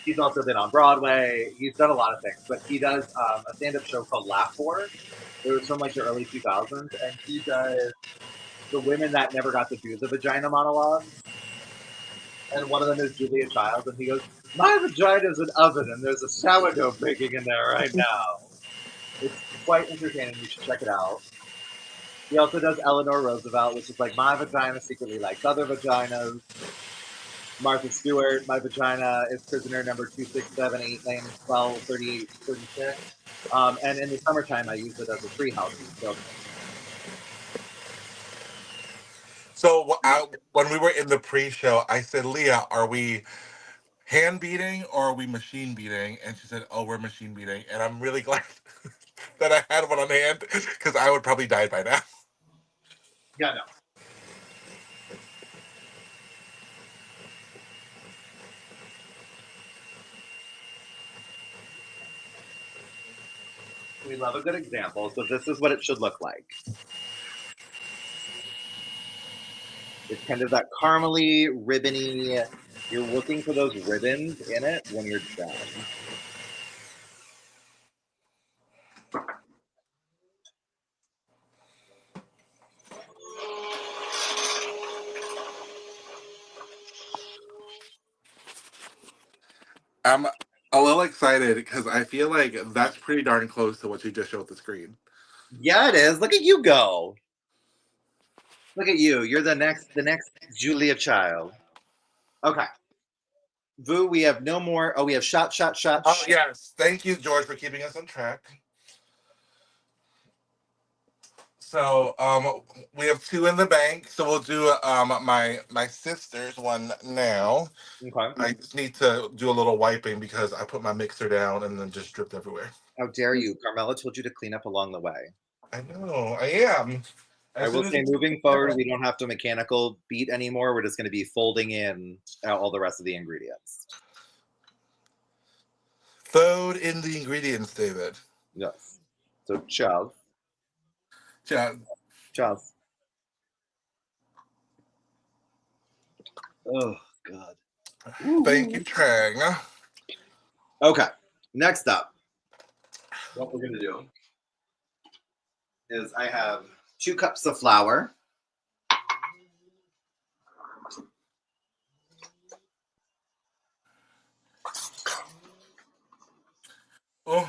He's also been on Broadway. He's done a lot of things, but he does a stand up show called Laugh For. It was from like the early 2000s, and he does the women that never got to do the vagina monologues. And one of them is Julia Childs, and he goes, "My vagina is an oven, and there's a sourdough baking in there right now." It's quite entertaining. You should check it out. He also does Eleanor Roosevelt, which is like, "My vagina secretly likes other vaginas." Martha Stewart, "My vagina is prisoner number 26789123836." And in the summertime, I use it as a treehouse in children. So when we were in the pre-show, I said, Leah, are we hand beating or are we machine beating? And she said, oh, we're machine beating. And I'm really glad that I had one on hand because I would probably die by now. Yeah, no. We love a good example. So this is what it should look like. It's kind of that caramely, ribbony. You're looking for those ribbons in it when you're done. I'm a little excited because I feel like that's pretty darn close to what you just showed the screen. Yeah, it is. Look at you go. Look at you. You're the next Julia Child. Okay. Vu, we have no more. Oh, we have shot, shot, shot, Oh, shot. yes. Thank you, George, for keeping us on track. So we have two in the bank. So we'll do my sister's one now. Okay. I just need to do a little wiping because I put my mixer down and then just dripped everywhere. How dare you? Carmela told you to clean up along the way. I know, I am. I As will soon as say, you moving forward, we don't have to mechanical beat anymore. We're just going to be folding in all the rest of the ingredients. throw in the ingredients, David. Yes. So, Charles. Yeah, Charles. Oh, God. thank you, Woo-hoo. Trang. Okay. Next up, what we're going to do is I have 2 cups of flour. Oh,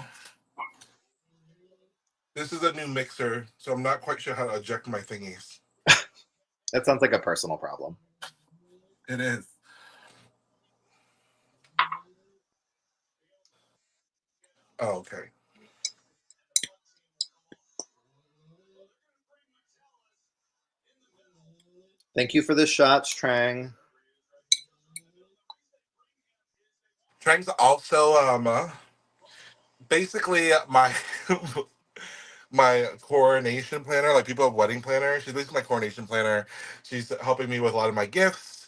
this is a new mixer, so I'm not quite sure how to eject my thingies. That sounds like a personal problem. It is. Oh, okay. Thank you for the shots, Trang. Trang's also basically my my coronation planner. Like people have wedding planners. She's basically my coronation planner. She's helping me with a lot of my gifts.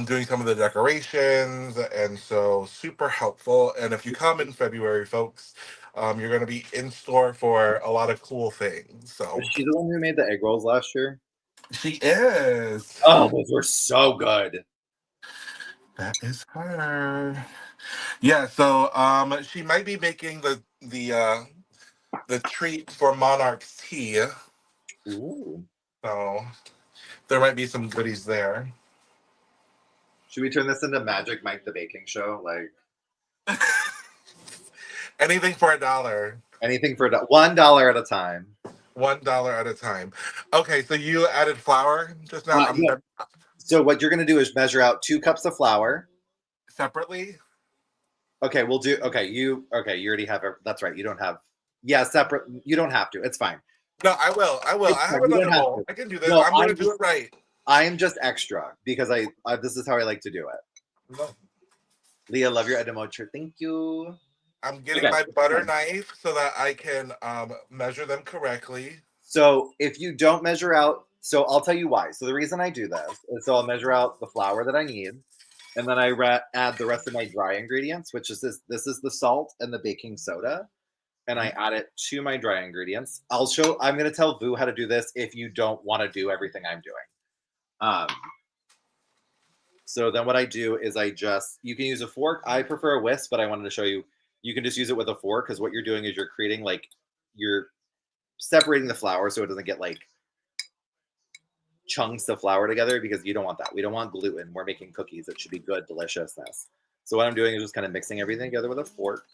Doing some of the decorations, and so super helpful. And if you come in February, folks, you're going to be in store for a lot of cool things. Is So she the one who made the egg rolls last year? she is. Oh, those were so good. That is her. Yeah. So she might be making the treat for Monarchs tea. Ooh. So there might be some goodies there. Should we turn this into Magic Mike the Baking Show? Like Anything for $1. anything for $1 at a time. $1 at a time. Okay, so you added flour just now. I'm Yeah. So what you're going to do is measure out 2 cups of flour. separately. Okay, we'll do. Okay, you already have. That's right. You don't have. Yeah, separate. You don't have to. It's fine. No, I will. I will. It's I fine. have You another don't have bowl. to. I can do this. No, I'm going to do it right. I am just extra because I this is how I like to do it. No. Leah, love your Edimoture. Thank you. I'm getting Okay. my butter knife so that I can measure them correctly. So if you don't measure out, so I'll tell you why. So the reason I do this is so I'll measure out the flour that I need, and then add the rest of my dry ingredients, which is this. This is the salt and the baking soda, and I Mhm. add it to my dry ingredients. I'm going to tell Vu how to do this if you don't want to do everything I'm doing. Um, so then what I do is you can use a fork. I prefer a whisk, but I wanted to show you, you can just use it with a fork because what you're doing is you're separating the flour so it doesn't get like chunks of flour together because you don't want that. We don't want gluten. We're making cookies. It should be good deliciousness. So what I'm doing is just kind of mixing everything together with a fork.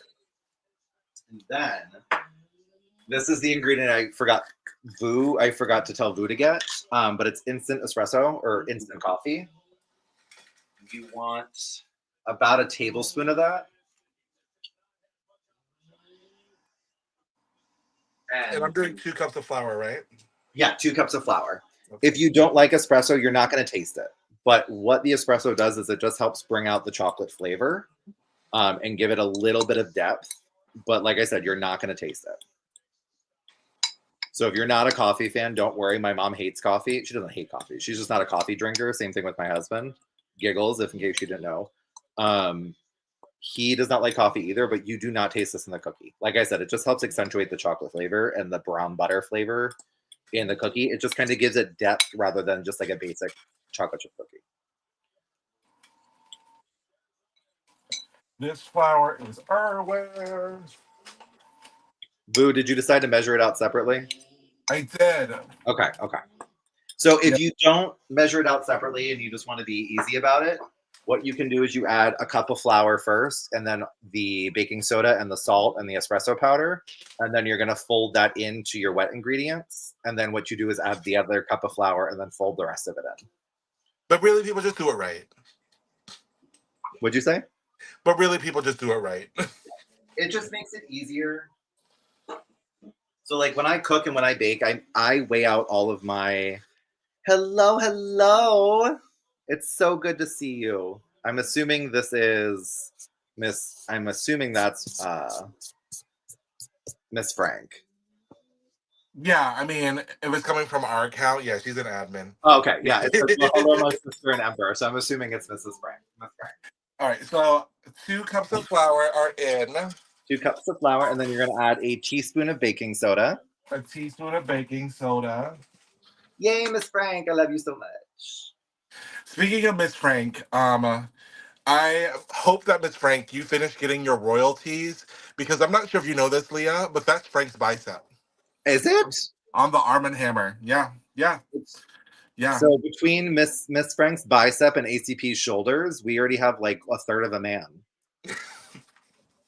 And then this is the ingredient I forgot to tell Vu to get, but it's instant espresso or instant coffee. You want about a tablespoon of that. And I'm And doing 2 cups of flour, right? yeah, 2 cups of flour. Okay. If you don't like espresso, you're not going to taste it. But what the espresso does is it just helps bring out the chocolate flavor and give it a little bit of depth. But like I said, you're not going to taste it. So if you're not a coffee fan, don't worry. My mom hates coffee. She doesn't hate coffee. She's just not a coffee drinker. Same thing with my husband. Giggles, if in case you didn't know. He does not like coffee either, but you do not taste this in the cookie. Like I said, it just helps accentuate the chocolate flavor and the brown butter flavor in the cookie. It just kind of gives it depth rather than just like a basic chocolate chip cookie. This flour is Erwin. Boo, did you decide to measure it out separately? I did. Okay, okay. So Yeah. if you don't measure it out separately and you just want to be easy about it, what you can do is you add a cup of flour first and then the baking soda and the salt and the espresso powder. And then you're going to fold that into your wet ingredients. And then what you do is add the other cup of flour and then fold the rest of it in. But really, people just do it right. What'd you say? But really, people just do it right. It just makes it easier. So like when I cook and when I bake, I weigh out all of my hello, hello. It's so good to see you. I'm assuming this is I'm assuming that's Miss Frank. Yeah, I mean, if it's coming from our account, yeah, she's an admin. Oh, okay, yeah. It says, well, hello, my sister and Emperor. So I'm assuming it's Mrs. Frank. Miss Frank. All right, so 2 cups of flour are in. 2 cups of flour, and then you're going to add a teaspoon of baking soda. A teaspoon of baking soda. Yay, Miss Frank! I love you so much. Speaking of Miss Frank, I hope that Miss Frank, you finish getting your royalties because I'm not sure if you know this, Leah, but that's Frank's bicep Is it? on the Arm and Hammer. Yeah, yeah, yeah. So between Miss Frank's bicep and ACP's shoulders, we already have like a third of a man.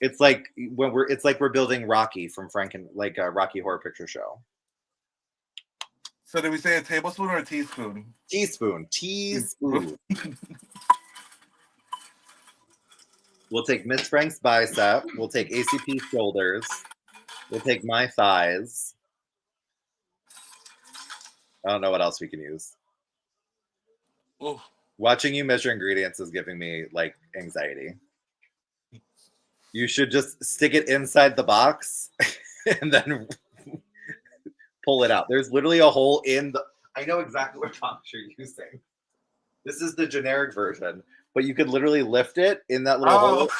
It's like we're building Rocky from Frank and like a Rocky Horror Picture Show. So did we say a tablespoon or a teaspoon? Teaspoon. We'll take Miss Frank's bicep. We'll take ACP's shoulders. We'll take my thighs. I don't know what else we can use. Ooh. Watching you measure ingredients is giving me like anxiety. You should just stick it inside the box and then pull it out. There's literally a hole in the. I know exactly what box you're using. This is the generic version, but you could literally lift it in that little hole,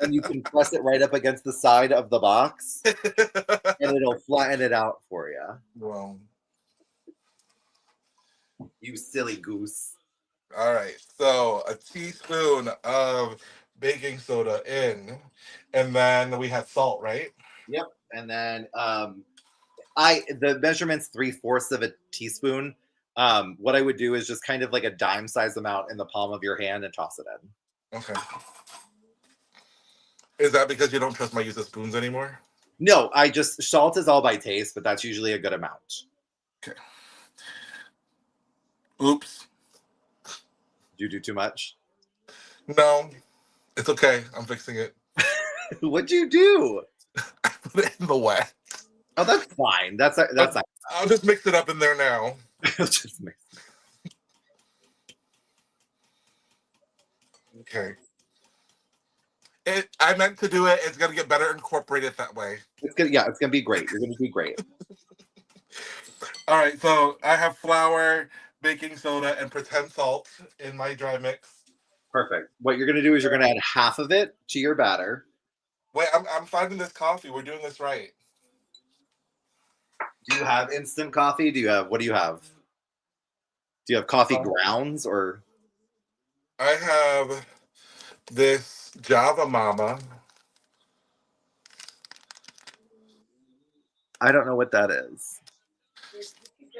and you can press it right up against the side of the box, and it'll flatten it out for you. Well, You silly goose. all right. So a teaspoon of baking soda in, and then we had salt, right? Yep. And then the measurement's 3/4 of a teaspoon. What I would do is just kind of like a dime size amount in the palm of your hand and toss it in. Okay. Is that because you don't trust my use of spoons anymore? No, salt is all by taste, but that's usually a good amount. Okay. Oops. Did you do too much? No, it's okay. I'm fixing it. What'd you do? I put it in the wet. Oh, that's fine. I'll just mix it up in there now. Just mix. Okay. I meant to do it. It's gonna get better incorporated that way. It's gonna, yeah, it's gonna be great. You're gonna do great. All right, so I have flour, baking soda, and pretend salt in my dry mix. Perfect. What you're gonna do is you're gonna add half of it to your batter. Wait, I'm finding this coffee. We're doing this right. Do you have instant coffee? Do you have what do you have? Do you have coffee Um, grounds or I have this Java Mama. I don't know what that is.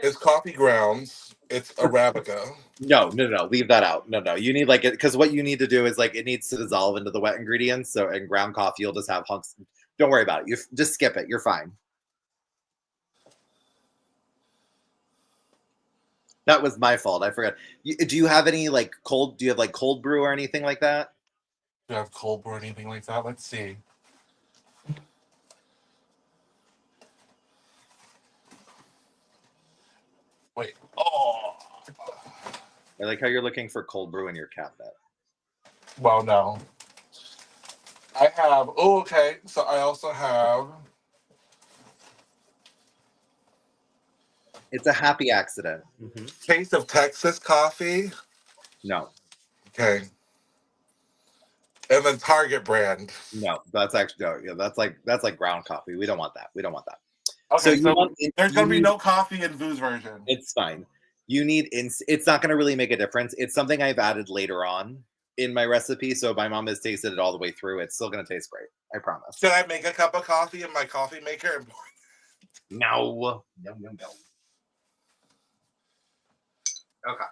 It's coffee grounds. It's Arabica. No, no, no, leave that out. No, no. You need like it because what you need to do is like it needs to dissolve into the wet ingredients. So in ground coffee, you'll just have hunks. Don't worry about it. You just skip it. You're fine. That was my fault. I forgot. Do you have any like cold? Do you have like cold brew or anything like that? Do you have cold brew or anything like that? Let's see. Wait. Oh. I like how you're looking for cold brew in your cabinet. Well, no. I have. Oh, okay. So I also have. It's a happy accident. Taste of Texas coffee. No, Okay. And then Target brand. no, that's actually no, yeah, that's like ground coffee. We don't want that. We don't want that. So Okay, you so want there's you gonna be need no coffee in Boo's version. it's fine. You need it's not going to really make a difference. It's something I've added later on in my recipe. So my mom has tasted it all the way through. It's still going to taste great. I promise. Should I make a cup of coffee in my coffee maker and pour No, no, no, no. Okay,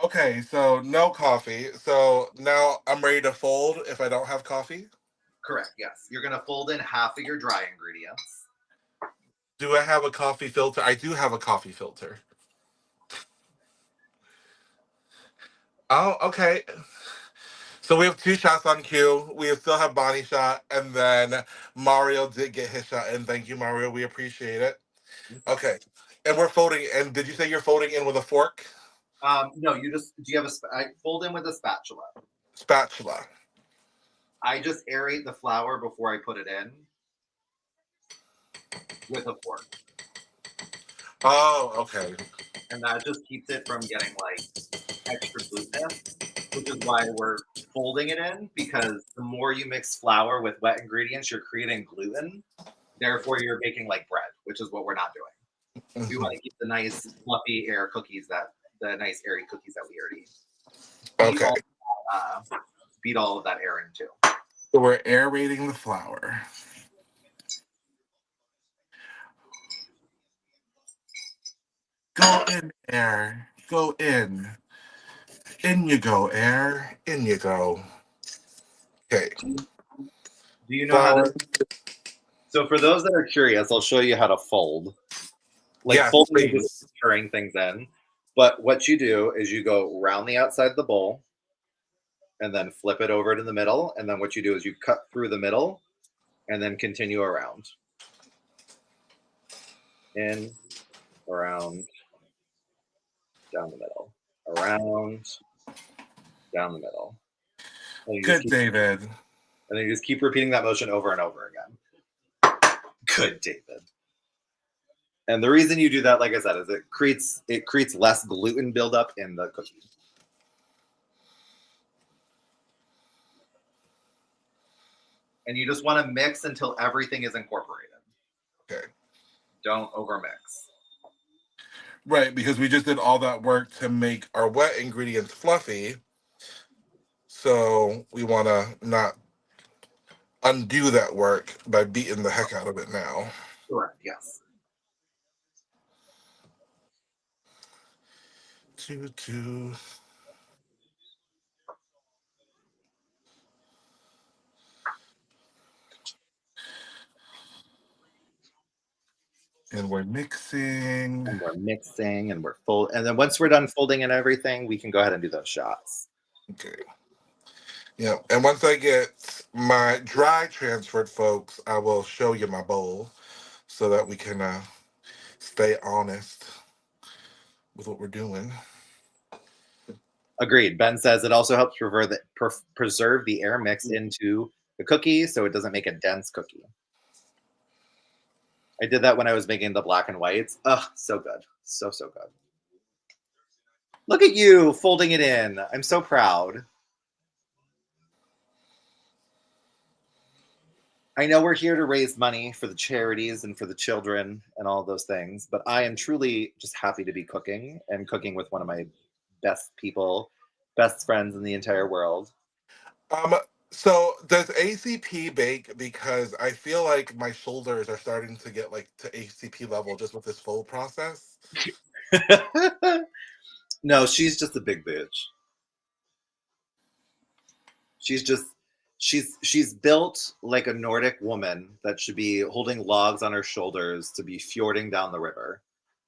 Okay, so no coffee. So now I'm ready to fold if I don't have coffee. correct. Yes, you're going to fold in half of your dry ingredients. Do I have a coffee filter? I do have a coffee filter. Oh, okay. So we have two shots on cue. We still have Bonnie shot, and then Mario did get his shot. And thank you, Mario. We appreciate it. Okay, and we're folding. And did you say you're folding in with a fork? No, you just do you have I fold in with a spatula. Spatula. I just aerate the flour before I put it in with a fork, Oh, okay. and that just keeps it from getting like extra glutinous, which is why we're folding it in because the more you mix flour with wet ingredients, you're creating gluten. Therefore, you're making like bread, which is what we're not doing. We want Mhm. to keep the nice fluffy air cookies that the nice airy cookies that we already beat Okay. uh, beat all of that air into. So we're aerating the flour. Go in, air. Go in. In you go, air. In you go. Okay. Do you know how to? Flour. So for those that are curious, I'll show you how to fold. Like Yes, folding is just please. stirring things in. But what you do is you go around the outside of the bowl and then flip it over to the middle. And then what you do is you cut through the middle and then continue around. In, around, down the middle. Around, down the middle. And you just Good, keep David. and then you just keep repeating that motion over and over again. Good, David. And the reason you do that, like I said, is it creates less gluten buildup in the cookie. And you just want to mix until everything is incorporated. Okay. Don't overmix. Right, because we just did all that work to make our wet ingredients fluffy. So we want to not undo that work by beating the heck out of it now. Correct. Yes. Two. And we're mixing. And we're mixing and we're full. And then once we're done folding and everything, we can go ahead and do those shots. Okay. Yeah. And once I get my dry transferred, folks, I will show you my bowl so that we can stay honest with what we're doing. Agreed. Ben says it also helps preserve the air mix into the cookie so it doesn't make a dense cookie. I did that when I was making the black and whites. Ugh, so good. So, so good. Look at you folding it in. I'm so proud. I know we're here to raise money for the charities and for the children and all those things, but I am truly just happy to be cooking and cooking with one of my best people, best friends in the entire world. Um, so does ACP bake? Because I feel like my shoulders are starting to get like to ACP level just with this fold process. No, she's just a big bitch. She's just she's built like a Nordic woman that should be holding logs on her shoulders to be fjording down the river.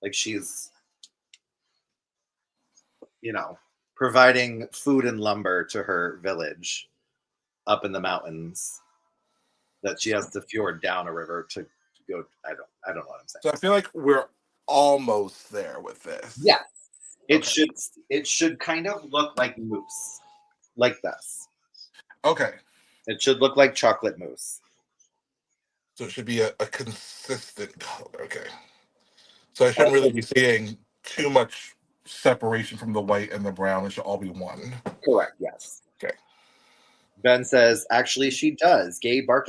Like she's, you know, providing food and lumber to her village up in the mountains that she has to fjord down a river to go. I don't know what I'm saying. So I feel like we're almost there with this. Yeah, it Okay. should it should kind of look like mousse, like this. Okay. It should look like chocolate mousse. So it should be a consistent color. Okay. So I shouldn't really Also, be seeing too much separation from the white and the brown. It should all be one. correct. Yes. Okay. Ben says, actually, she does. Gay. Wow,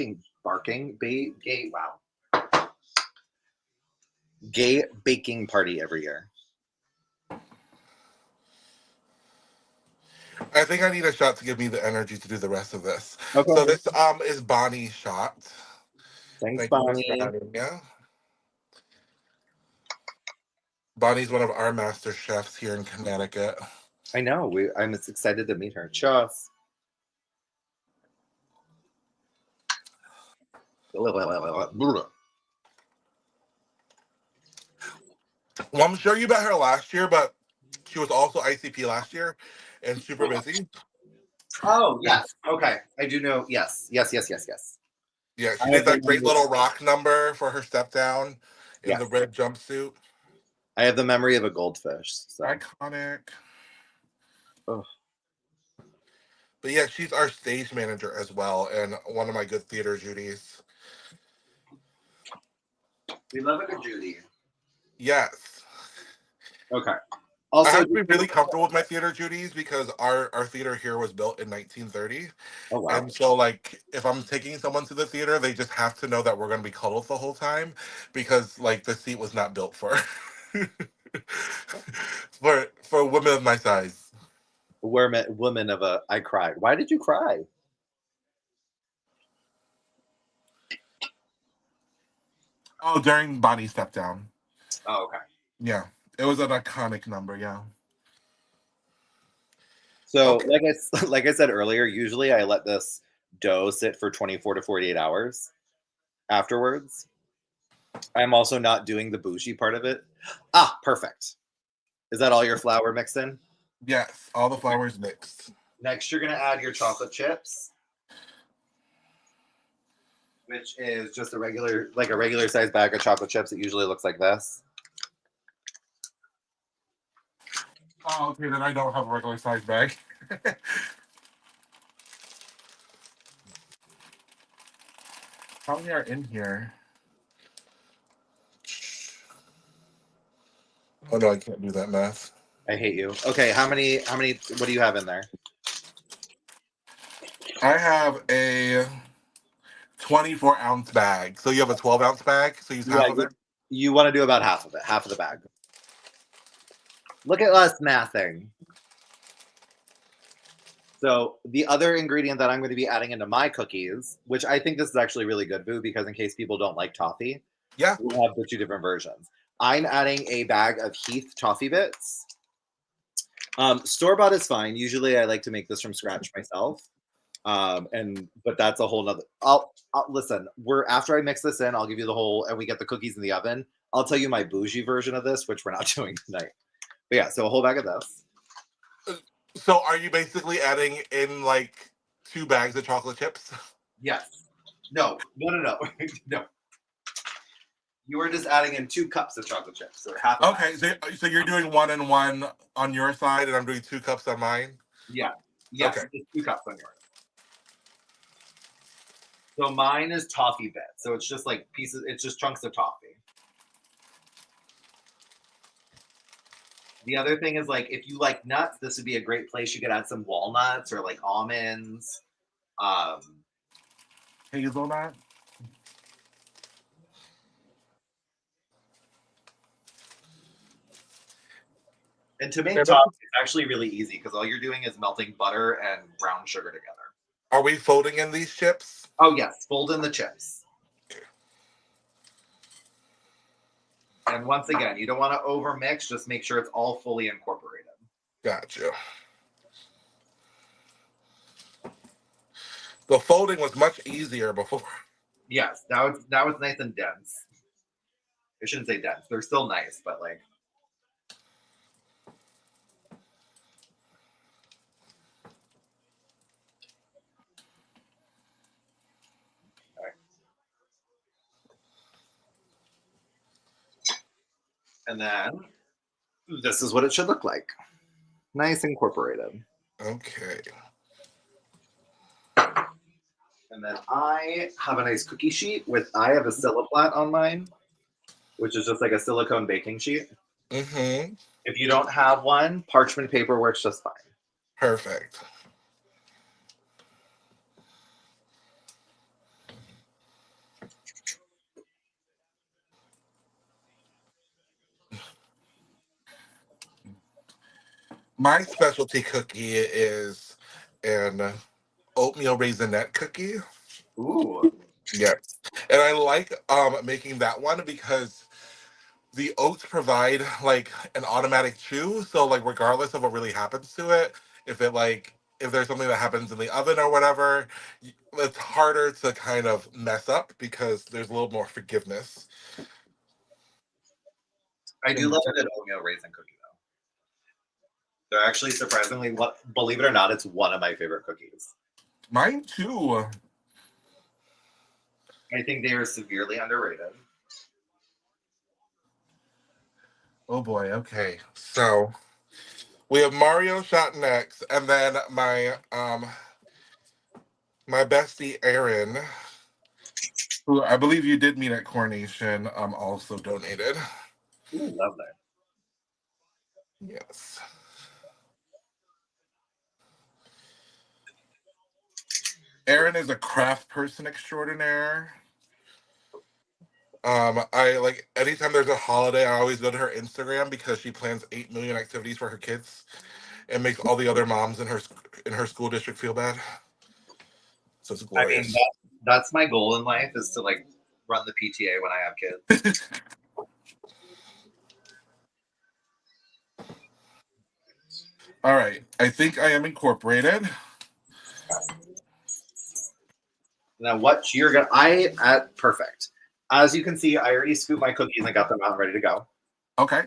gay baking party every year. I think I need a shot to give me the energy to do the rest of this. Okay. So this is Bonnie's shot. Thanks, Thank you, Miss Bonnie. Bonnie. Bonnie's one of our master chefs here in Connecticut. I know. I'm as excited to meet her. Cheers. Well, I'm sure you met her last year, but she was also ICP last year and super busy. Oh And yes. Okay. I do know. Yes. Yes. Yes. Yes. Yes. yeah, she I did have the that great memory. little rock number for her step down in the Yes. red jumpsuit. I have the memory of a goldfish. So. Iconic. Oh, But yeah, she's our stage manager as well, and one of my good theater Judies. we love a good Judy. Yes. Okay. I Also. have to be really comfortable with my theater Judies because our theater here was built in 1930. Oh wow. And so, like, if I'm taking someone to the theater, they just have to know that we're going to be cuddled the whole time because, like, the seat was not built for for women of my size. Woman of a. I cried. Why did you cry? Oh, during Bonnie step down. Oh, okay. Yeah, it was an iconic number. Yeah. So, Okay. like I said earlier, usually I let this dough sit for 24 to 48 hours afterwards. I'm also not doing the bougie part of it. Ah, perfect. Is that all your flour mixed in? Yes, all the flowers mixed. Next, you're going to add your chocolate chips, which is just like a regular size bag of chocolate chips. It usually looks like this. Oh, okay. Then I don't have a regular size bag. How many are in here? Oh no, I can't do that math. I hate you. Okay, what do you have in there? I have a 24-ounce bag. So you have a 12-ounce bag. So use Yeah, half of it. you want to do about half of it, half of the bag. Look at us mathing. So the other ingredient that I'm going to be adding into my cookies, which I think this is actually really good, Boo, because in case people don't like toffee, Yeah. we have the two different versions. I'm adding a bag of Heath toffee bits. Store bought is fine. Usually, I like to make this from scratch myself. But that's a whole nother. I'll listen. We're after I mix this in, I'll give you the whole, and we get the cookies in the oven. I'll tell you my bougie version of this, which we're not doing tonight. But yeah, so a whole bag of this. So are you basically adding in like 2 bags of chocolate chips? Yes. No. No. No. No. No. You were just adding in 2 cups of chocolate chips, so half of Okay, that. so you're doing 1 and 1 on your side, and I'm doing 2 cups on mine. Yeah. Okay, Yes, just 2 cups on yours. So mine is toffee bits. So it's just like pieces, it's just chunks of toffee. The other thing is like if you like nuts, this would be a great place. You could add some walnuts or like almonds. Um, hazelnut. and to make And toffee, it's actually really easy because all you're doing is melting butter and brown sugar together. are we folding in these chips? Oh yes, fold in the chips. And once again, you don't want to over mix, just make sure it's all fully incorporated. Gotcha. The folding was much easier before. Yes, that was nice and dense. I shouldn't say dense. They're still nice, but like right. And then this is what it should look like. Nice incorporated. Okay. And then I have a nice cookie sheet with I have a Siliplat on mine, which is just like a silicone baking sheet. Mm-hmm. If you don't have one, parchment paper works just fine. Perfect. My specialty cookie is an oatmeal raisinette cookie. Ooh. Yes. And I like making that one because the oats provide like an automatic chew. So like regardless of what really happens to it, if there's something that happens in the oven or whatever, it's harder to kind of mess up because there's a little more forgiveness. I In do the love chick- a good oatmeal raisin cookie though. They're actually surprisingly what believe it or not, it's one of my favorite cookies. Mine too. I think they are severely underrated. Oh boy. Okay. So we have Mario shot next, and then my bestie Erin, who I believe you did meet at Coronation, also donated. Ooh, love that. Yes. Erin is a craft person extraordinaire. I like anytime there's a holiday, I always go to her Instagram because she plans 8 million activities for her kids and makes all the other moms in her school district feel bad. So it's I mean glorious. that's my goal in life is to like run the PTA when I have kids. All right, I think I am incorporated. Now what you're gonna I at perfect. As you can see, I already scooped my cookies and got them out and ready to go. Okay,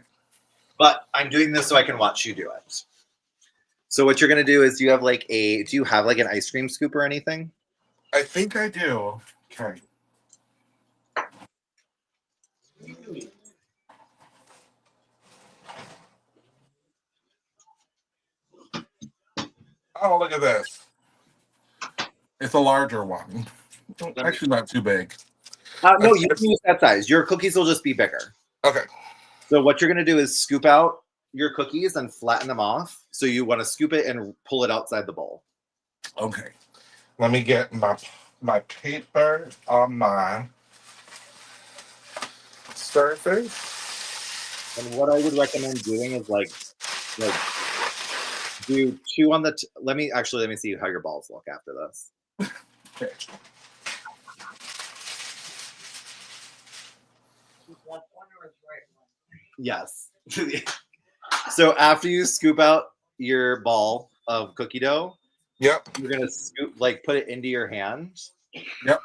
But I'm doing this so I can watch you do it. So what you're gonna do is do you have like an ice cream scoop or anything? I think I do. Okay. Oh, look at this. It's a larger one. Let me Actually, not too big. no, That's, you can that's use that size. Your cookies will just be bigger. okay. So what you're gonna do is scoop out your cookies and flatten them off. So you want to scoop it and pull it outside the bowl. Okay. Let me get my paper on my surface. And what I would recommend doing is like do two on the. Let me see how your balls look after this. Okay. Yes. So after you scoop out your ball of cookie dough, Yep. you're gonna put it into your hand, Yep.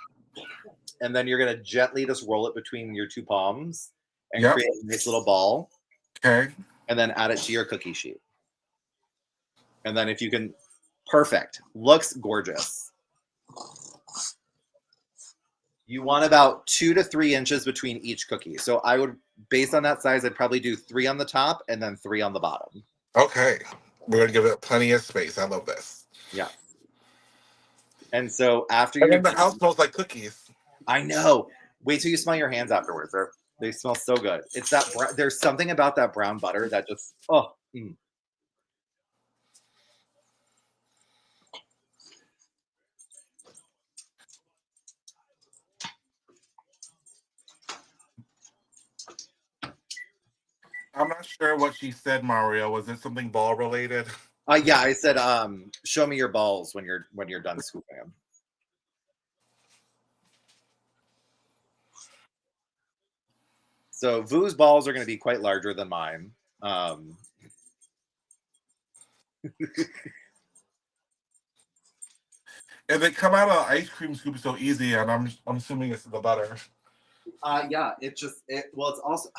and then you're gonna gently just roll it between your 2 palms and Yep. create a nice little ball, Okay. and then add it to your cookie sheet. And then if you can, perfect, looks gorgeous. You want about 2 to 3 inches between each cookie. So I would, based on that size, I'd probably do 3 on the top and then 3 on the bottom. Okay. We're gonna give it plenty of space. I love this. Yeah. And so after And you're then the done, house smells like cookies. I know. Wait till you smell your hands afterwards. They smell so good. It's that there's something about that brown butter that just mm. I'm not sure what she said, Mario. Was it something ball related? Yeah, I said show me your balls when you're done scooping them. So Vu's balls are going to be quite larger than mine. And they come out of ice cream scoop so easy, and I'm assuming it's the butter. Yeah, well, it's also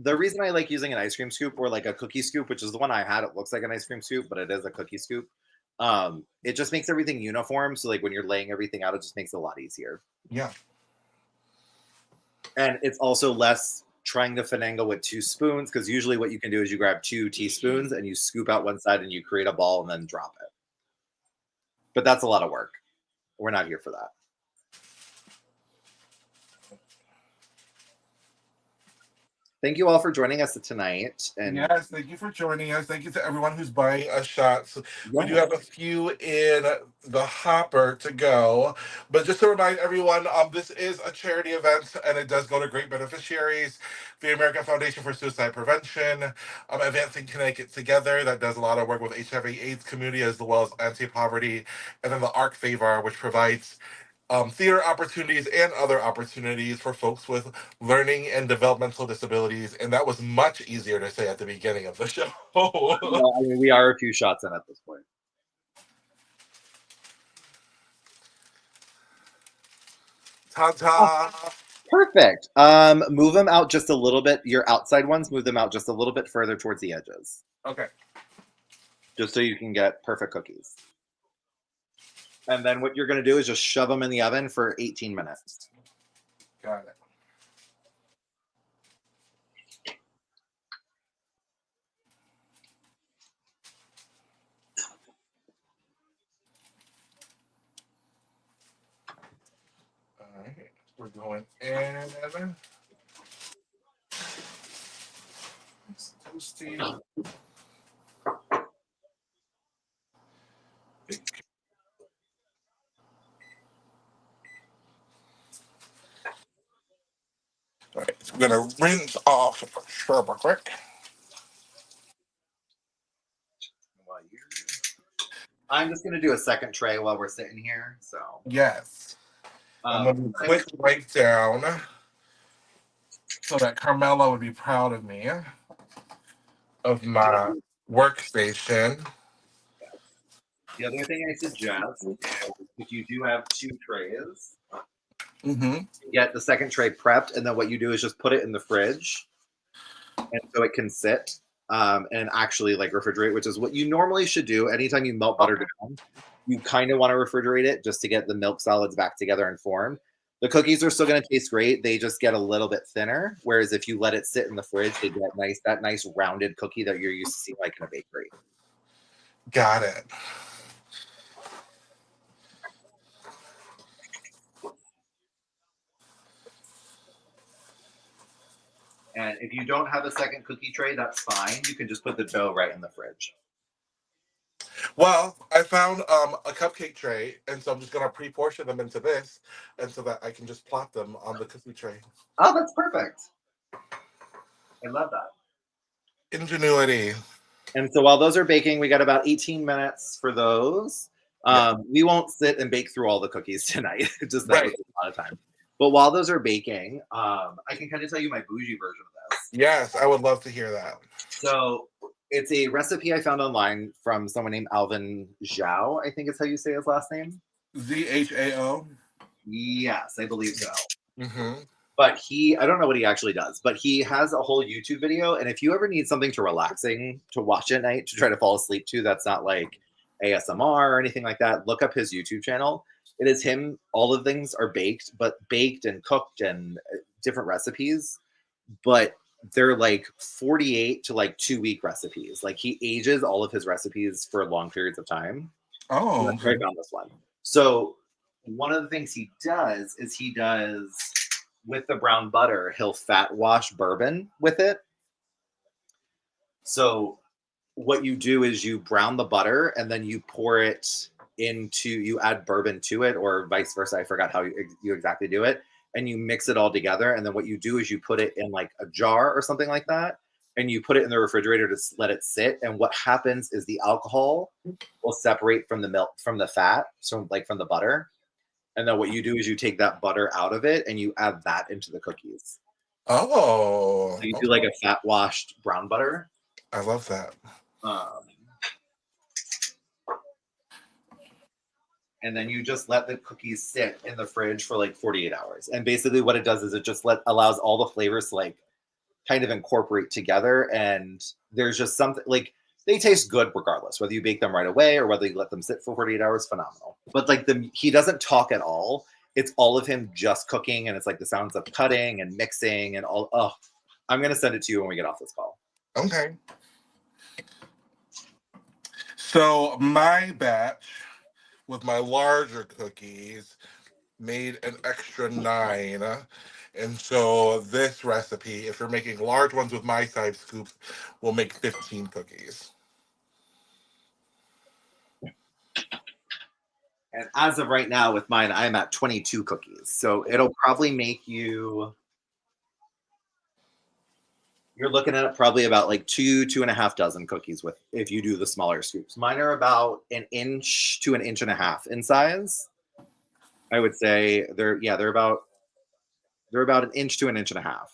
the reason I like using an ice cream scoop or like a cookie scoop, which is the one I had. It looks like an ice cream scoop, but it is a cookie scoop. It just makes everything uniform. So like when you're laying everything out, it just makes it a lot easier. Yeah. And it's also less trying to finagle with 2 spoons, because usually what you can do is you grab 2 teaspoons and you scoop out one side and you create a ball and then drop it. But that's a lot of work. We're not here for that. Thank you all for joining us tonight. And yes, thank you for joining us. Thank you to everyone who's buying us shots. We do yeah, have a few in the hopper to go. But just to remind everyone, this is a charity event and it does go to great beneficiaries. The American Foundation for Suicide Prevention, Advancing Connecticut Together, that does a lot of work with HIV/AIDS community as well as anti-poverty, and then the ARC Favor, which provides theater opportunities and other opportunities for folks with learning and developmental disabilities. And that was much easier to say at the beginning of the show. well, I mean, we are a few shots in at this point. Ta Oh, ta. perfect. Move them out just a little bit. Your outside ones, move them out just a little bit further towards the edges, Okay. just so you can get perfect cookies. And then what you're going to do is just shove them in the oven for 18 minutes. Got it. All right. We're going in. It's toasty. All right. So we're going to rinse off super quick. I'm just going to do a second tray while we're sitting here. So, Yes. I'm going to do a quick breakdown so that Carmela would be proud of me, of my workstation. the other thing I suggest is if you do have 2 trays, Mm-hmm. get the second tray prepped, and then what you do is just put it in the fridge, and so it can sit and actually like refrigerate, which is what you normally should do. Anytime you melt butter down, you kind of want to refrigerate it just to get the milk solids back together and formed. The cookies are still going to taste great. They just get a little bit thinner. Whereas if you let it sit in the fridge, they get that nice rounded cookie that you're used to seeing like in a bakery. Got it. And if you don't have a second cookie tray, that's fine. You can just put the dough right in the fridge. Well, I found a cupcake tray, and so I'm just gonna pre-portion them into this, and so that I can just plot them on the cookie tray. Oh, that's perfect. I love that. Ingenuity. And so while those are baking, we got about 18 minutes for those. Yeah. We won't sit and bake through all the cookies tonight. Just that would Right. take a lot of time. But while those are baking, I can kind of tell you my bougie version of this. Yes, I would love to hear that. So it's a recipe I found online from someone named Alvin Zhao, I think is how you say his last name. ZHAO. Yes, I believe so. Mm-hmm. But I don't know what he actually does, but he has a whole YouTube video. And if you ever need something to relaxing to watch at night to try to fall asleep to, that's not like ASMR or anything like that, look up his YouTube channel. It is him. All the things are baked, but baked and cooked and different recipes. But they're like 48 to like 2 week recipes. Like he ages all of his recipes for long periods of time. And Oh, that's where I okay. found this one. So one of the things he does is he does with the brown butter, he'll fat wash bourbon with it. So what you do is you brown the butter and then you pour it into you add bourbon to it or vice versa. I forgot how you exactly do it. And you mix it all together. And then what you do is you put it in like a jar or something like that. And you put it in the refrigerator to let it sit. And what happens is the alcohol will separate from the milk, from the fat, so like from the butter. And then what you do is you take that butter out of it and you add that into the cookies. Oh, So you do okay. like a fat washed brown butter. I love that. Um, and then you just let the cookies sit in the fridge for like 48 hours. And basically what it does is it just allows all the flavors to like kind of incorporate together. And there's just something like they taste good regardless, whether you bake them right away or whether you let them sit for 48 hours, phenomenal. But like he doesn't talk at all. It's all of him just cooking and it's like the sounds of cutting and mixing and all. Oh, I'm going to send it to you when we get off this call. Okay. So my batch with my larger cookies made an extra 9. And so this recipe, if you're making large ones with my size scoop, will make 15 cookies. And as of right now with mine, I'm at 22 cookies. So it'll probably make you're looking at probably about like 2.5 dozen cookies with if you do the smaller scoops. Mine are about an inch to an inch and a half in size. I would say they're about an inch to an inch and a half.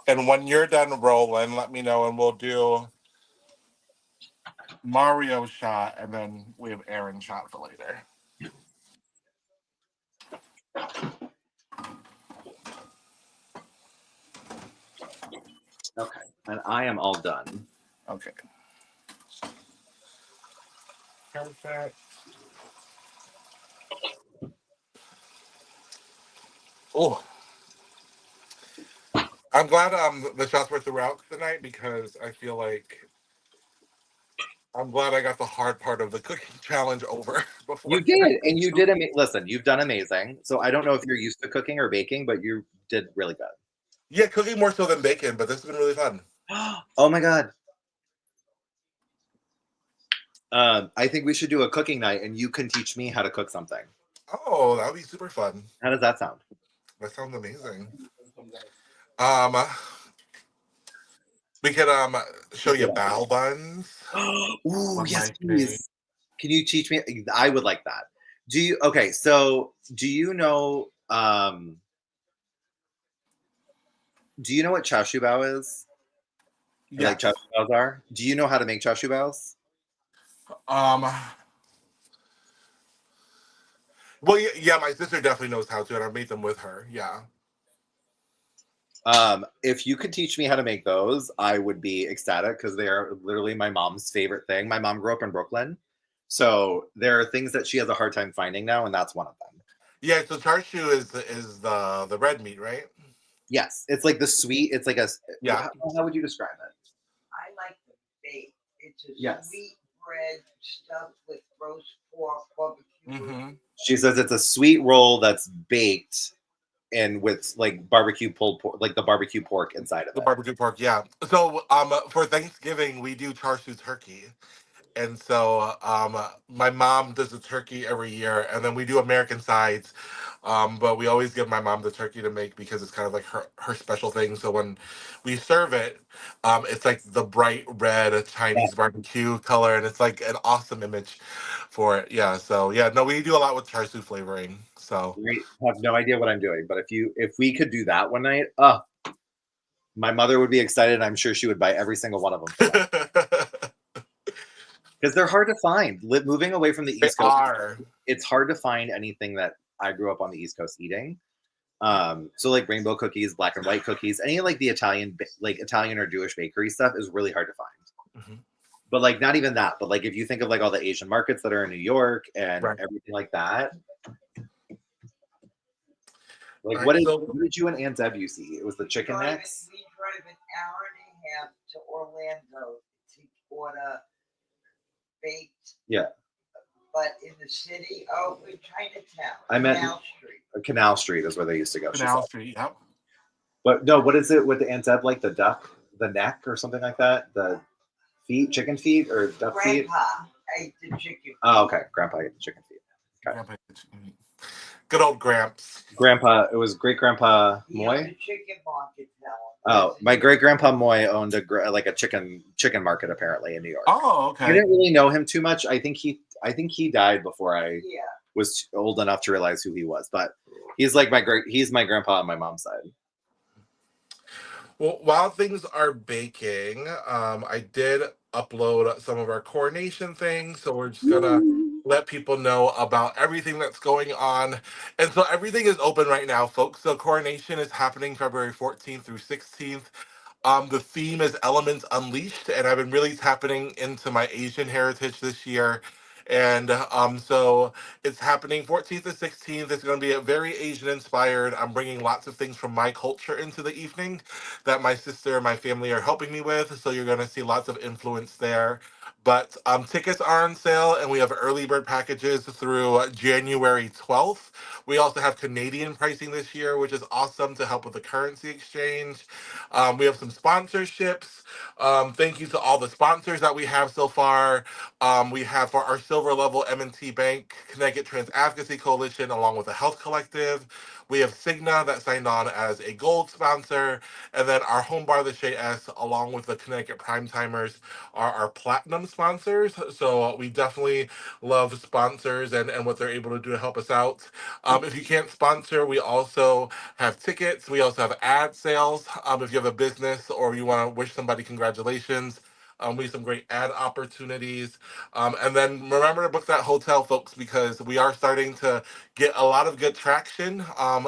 And when you're done rolling, let me know and we'll do Mario shot and then we have Aaron shot for later. Okay. And I am all done. Okay. Perfect. Oh, I'm glad the shots were throughout tonight because I feel like I'm glad I got the hard part of the cooking challenge over before. You did, and you did. Listen, you've done amazing. So I don't know if you're used to cooking or baking, but you did really good. Yeah, cooking more so than bacon, but this has been really fun. Oh my god! I think we should do a cooking night, and you can teach me how to cook something. Oh, that would be super fun. How does that sound? That sounds amazing. Um, we could show you bao buns. Ooh, One yes, might say. please. Can you teach me? I would like that. Do you? Okay, so do you know? Do you know what chashu bao is? Or like chashu Yes. baos are? Do you know how to make chashu baos? Um. Well, yeah, my sister definitely knows how to, and I made them with her. Yeah. If you could teach me how to make those, I would be ecstatic because they are literally my mom's favorite thing. My mom grew up in Brooklyn, so there are things that she has a hard time finding now, and that's one of them. Yeah. So char siu is the red meat, right? Yes, it's like the sweet. It's like a. Yeah. How would you describe it? I like the bake. It's a Yes. sweet bread stuffed with roast pork, barbecue. Mm-hmm. She says it's a sweet roll that's baked and with like barbecue pulled pork, like the barbecue pork inside of The it. barbecue pork, yeah. So for Thanksgiving we do char siu turkey. And so my mom does the turkey every year, and then we do American sides. But we always give my mom the turkey to make because it's kind of like her special thing. So when we serve it, it's like the bright red Yeah, Chinese barbecue color, and it's like an awesome image for it. Yeah. So yeah, no, we do a lot with char siu flavoring. So. I have no idea what I'm doing, but if we could do that one night, my mother would be excited. And I'm sure she would buy every single one of them for me because they're hard to find. Moving away from the They East Coast, are. it's hard to find anything that I grew up on the East Coast eating. So like rainbow cookies, black and white cookies, any like the Italian or Jewish bakery stuff is really hard to find. Mhm. But like not even that, but like if you think of like all the Asian markets that are in New York and Right. everything like that, like All right. So what did you and Aunt Deb you see? It was the chicken necks. We drive an hour and a half to Orlando to order baked, Yeah, but in the city, oh, in Chinatown, I meant Canal Street. Canal Street is where they used to go. She said, Canal Street. Yep. but no, what is it with the Aunt Deb like the duck, the neck or something like that? The feet, chicken feet or duck feet? Grandpa ate the chicken. Oh, okay. Grandpa ate the chicken feet. Okay. Grandpa. Good old Gramps. Grandpa, it was great grandpa He owned Moy. a chicken market now. Oh, my great grandpa Moy owned like a chicken market apparently in New York. Oh, I okay. didn't really know him too much. I think he died before I Yeah. was old enough to realize who he was. But he's he's my grandpa on my mom's side. Well, while things are baking, I did upload some of our coronation things, so we're just gonna let people know about everything that's going on. And so everything is open right now, folks. So coronation is happening February 14th through 16th. The theme is Elements Unleashed, and I've been really tapping into my Asian heritage this year. And so it's happening 14th to 16th. It's going to be a very Asian inspired. I'm bringing lots of things from my culture into the evening that my sister and my family are helping me with. So you're going to see lots of influence there. But tickets are on sale, and we have early bird packages through January 12th. We also have Canadian pricing this year, which is awesome to help with the currency exchange. We have some sponsorships. Thank you to all the sponsors that we have so far. We have for our silver level M&T Bank, Connecticut Trans Advocacy Coalition, along with the Health Collective. We have Cigna that signed on as a gold sponsor, and then our home bar, the Shea S, along with the Connecticut Prime Timers, are our platinum sponsors. So we definitely love sponsors and what they're able to do to help us out. If you can't sponsor, we also have tickets. We also have ad sales. If you have a business or you want to wish somebody congratulations, we have some great ad opportunities. And then remember to book that hotel, folks, because we are starting to get a lot of good traction.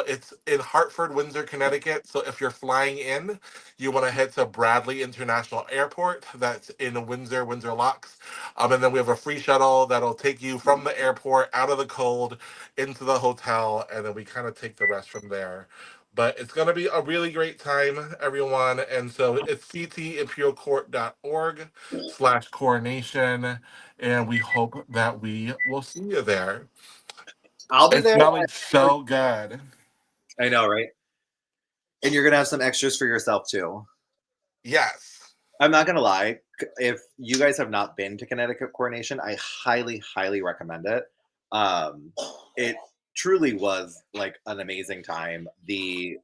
It's in Hartford, Windsor, Connecticut. So if you're flying in, you want to head to Bradley International Airport. That's in Windsor, Windsor Locks. And then we have a free shuttle that'll take you from the airport out of the cold into the hotel, and then we kind of take the rest from there. But it's going to be a really great time, everyone. And so it's ctimperialcourt.org/coronation. And we hope that we will see you there. I'll be It's there. smelling so good. I know, right? And you're gonna have some extras for yourself too. Yes. I'm not gonna lie. If you guys have not been to Connecticut Coronation, I highly, highly recommend it. It truly was like an amazing time. The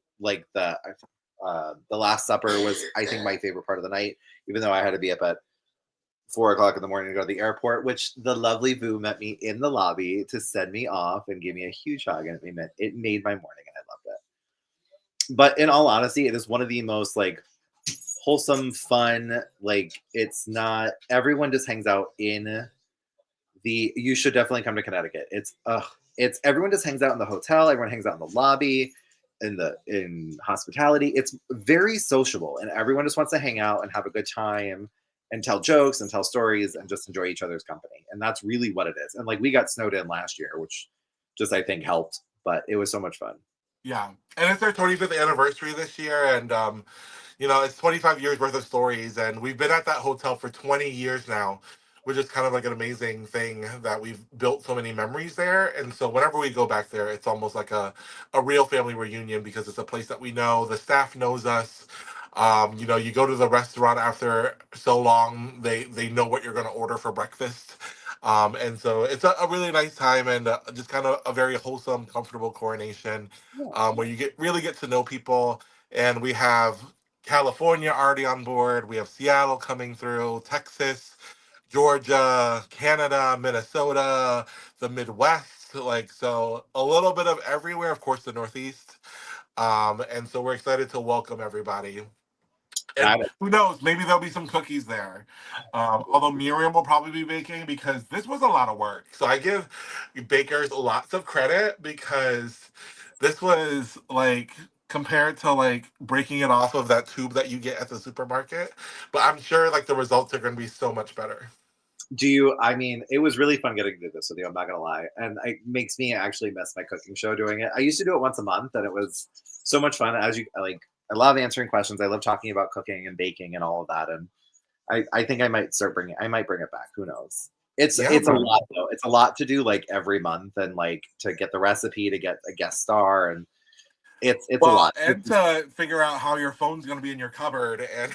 Last Supper was, I think, my favorite part of the night. Even though I had to be up at 4 o'clock in the morning to go to the airport, which the lovely Boo met me in the lobby to send me off and give me a huge hug, and it made my morning, and I loved it. But in all honesty, it is one of the most like wholesome, fun. Like it's not everyone just hangs out in the. You should definitely come to Connecticut. It's everyone just hangs out in the hotel. Everyone hangs out in the lobby, in hospitality. It's very sociable, and everyone just wants to hang out and have a good time and tell jokes and tell stories and just enjoy each other's company. And that's really what it is. And like we got snowed in last year, which just I think helped, but it was so much fun. Yeah. And it's our 25th anniversary this year. And it's 25 years worth of stories, and we've been at that hotel for 20 years now, which is kind of like an amazing thing that we've built so many memories there. And so whenever we go back there, it's almost like a real family reunion because it's a place that we know. The staff knows us. You go to the restaurant after so long, they know what you're going to order for breakfast. And so it's a really nice time and just kind of a very wholesome, comfortable coronation where you really get to know people. And we have California already on board. We have Seattle coming through, Texas, Georgia, Canada, Minnesota, the Midwest. Like, so a little bit of everywhere, of course, the Northeast. And so we're excited to welcome everybody. And Got it. who knows, maybe there'll be some cookies there. Although Miriam will probably be baking because this was a lot of work. So I give bakers lots of credit because this was like compared to like breaking it off of that tube that you get at the supermarket. But I'm sure like the results are going to be so much better. I mean, it was really fun getting to do this with you, I'm not gonna lie. And it makes me actually miss my cooking show doing it. I used to do it once a month and it was so much fun. As you like, I love answering questions. I love talking about cooking and baking and all of that. And I think I might bring it back. Who knows? Yeah, It's a lot though. It's a lot to do like every month and like to get the recipe, to get a guest star, and it's a well, lot. and to figure out how your phone's going to be in your cupboard and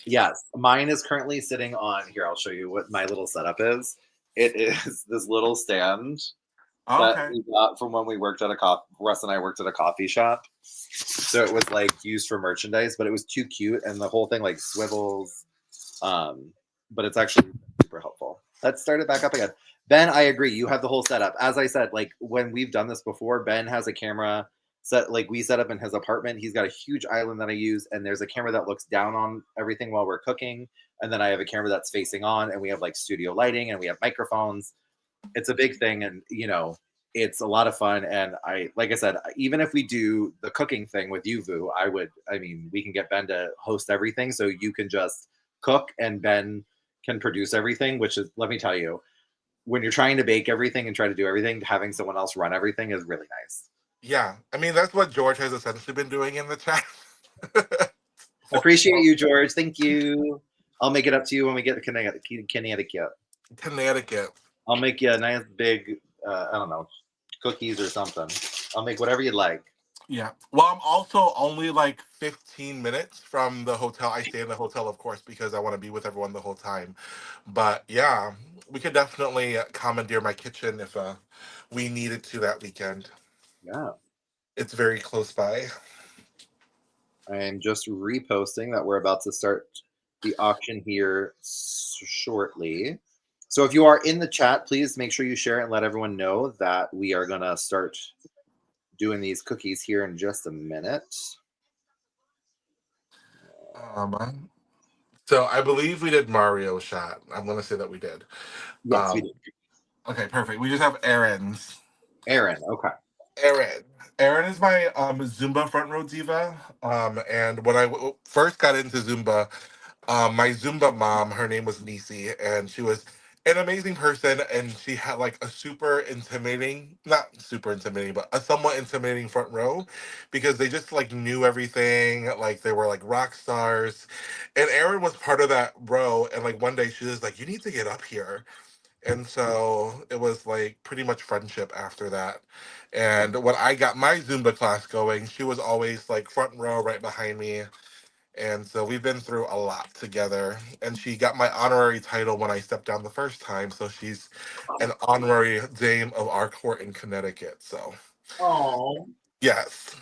Yes, mine is currently sitting on here. I'll show you what my little setup is. It is this little stand that okay. we got from when we worked at a Russ and I worked at a coffee shop. So it was like used for merchandise, but it was too cute, and the whole thing like swivels. But it's actually super helpful. Let's start it back up again. Ben, I agree. You have the whole setup. As I said, like when we've done this before, Ben has a camera set like we set up in his apartment. He's got a huge island that I use, and there's a camera that looks down on everything while we're cooking. And then I have a camera that's facing on, and we have like studio lighting and we have microphones. It's a big thing, and it's a lot of fun. And like I said, even if we do the cooking thing with you, Vu, we can get Ben to host everything, so you can just cook and Ben can produce everything. Which is, let me tell you, when you're trying to bake everything and try to do everything, having someone else run everything is really nice. Yeah, I mean that's what George has essentially been doing in the chat. Appreciate you, George. Thank you. I'll make it up to you when we get to Connecticut. Connecticut. I'll make you a nice big, I don't know, cookies or something. I'll make whatever you'd like. Yeah. Well, I'm also only like 15 minutes from the hotel. I stay in the hotel, of course, because I want to be with everyone the whole time. But yeah, we could definitely commandeer my kitchen if we needed to that weekend. Yeah. It's very close by. I'm just reposting that we're about to start the auction here shortly. So if you are in the chat, please make sure you share it and let everyone know that we are going to start doing these cookies here in just a minute. So I believe we did Mario shot. I'm gonna say that we did. Yes, we did. Okay, perfect. We just have errands. Aaron, okay. Erin. Erin is my Zumba front row diva. And when I first got into Zumba, my Zumba mom, her name was Nisi, and she was an amazing person. And she had like a super intimidating, not super intimidating, but a somewhat intimidating front row because they just like knew everything. Like they were like rock stars. And Erin was part of that row. And like one day she was like, "You need to get up here." And so it was like pretty much friendship after that. And when I got my Zumba class going, she was always like front row right behind me. And so we've been through a lot together. And she got my honorary title when I stepped down the first time. So she's an honorary dame of our court in Connecticut. So, Oh. yes.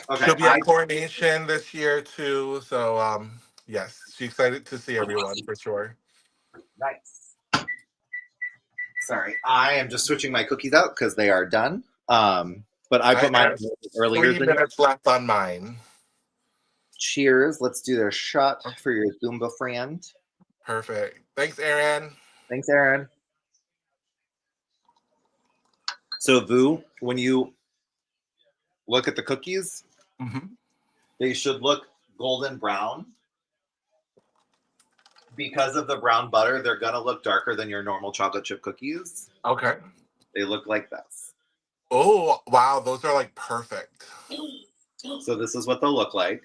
Okay. She'll be at coronation this year too. So, yes, she's excited to see everyone for sure. Nice. Sorry, I am just switching my cookies out because they are done. But I I put mine have earlier three than you. minutes left on mine. Cheers. Let's do their shot for your Zumba friend. Perfect. Thanks, Aaron. Thanks, Aaron. So, Vu, when you look at the cookies, they should look golden brown. Because of the brown butter, they're going to look darker than your normal chocolate chip cookies. Okay. They look like this. Oh, wow. Those are like perfect. So, this is what they'll look like.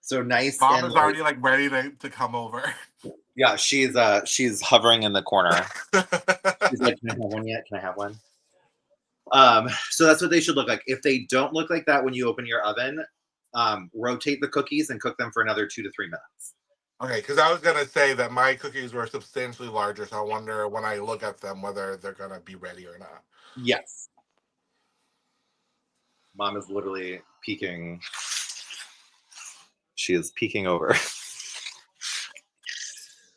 So nice. Mom and is already like ready to come over. Yeah, she's hovering in the corner. She's like, "Can I have one yet? Can I have one?" So that's what they should look like. If they don't look like that when you open your oven, rotate the cookies and cook them for another 2 to 3 minutes. Okay, because I was gonna say that my cookies were substantially larger, so I wonder when I look at them whether they're gonna be ready or not. Yes. Mom is literally peeking. She is peeking over. So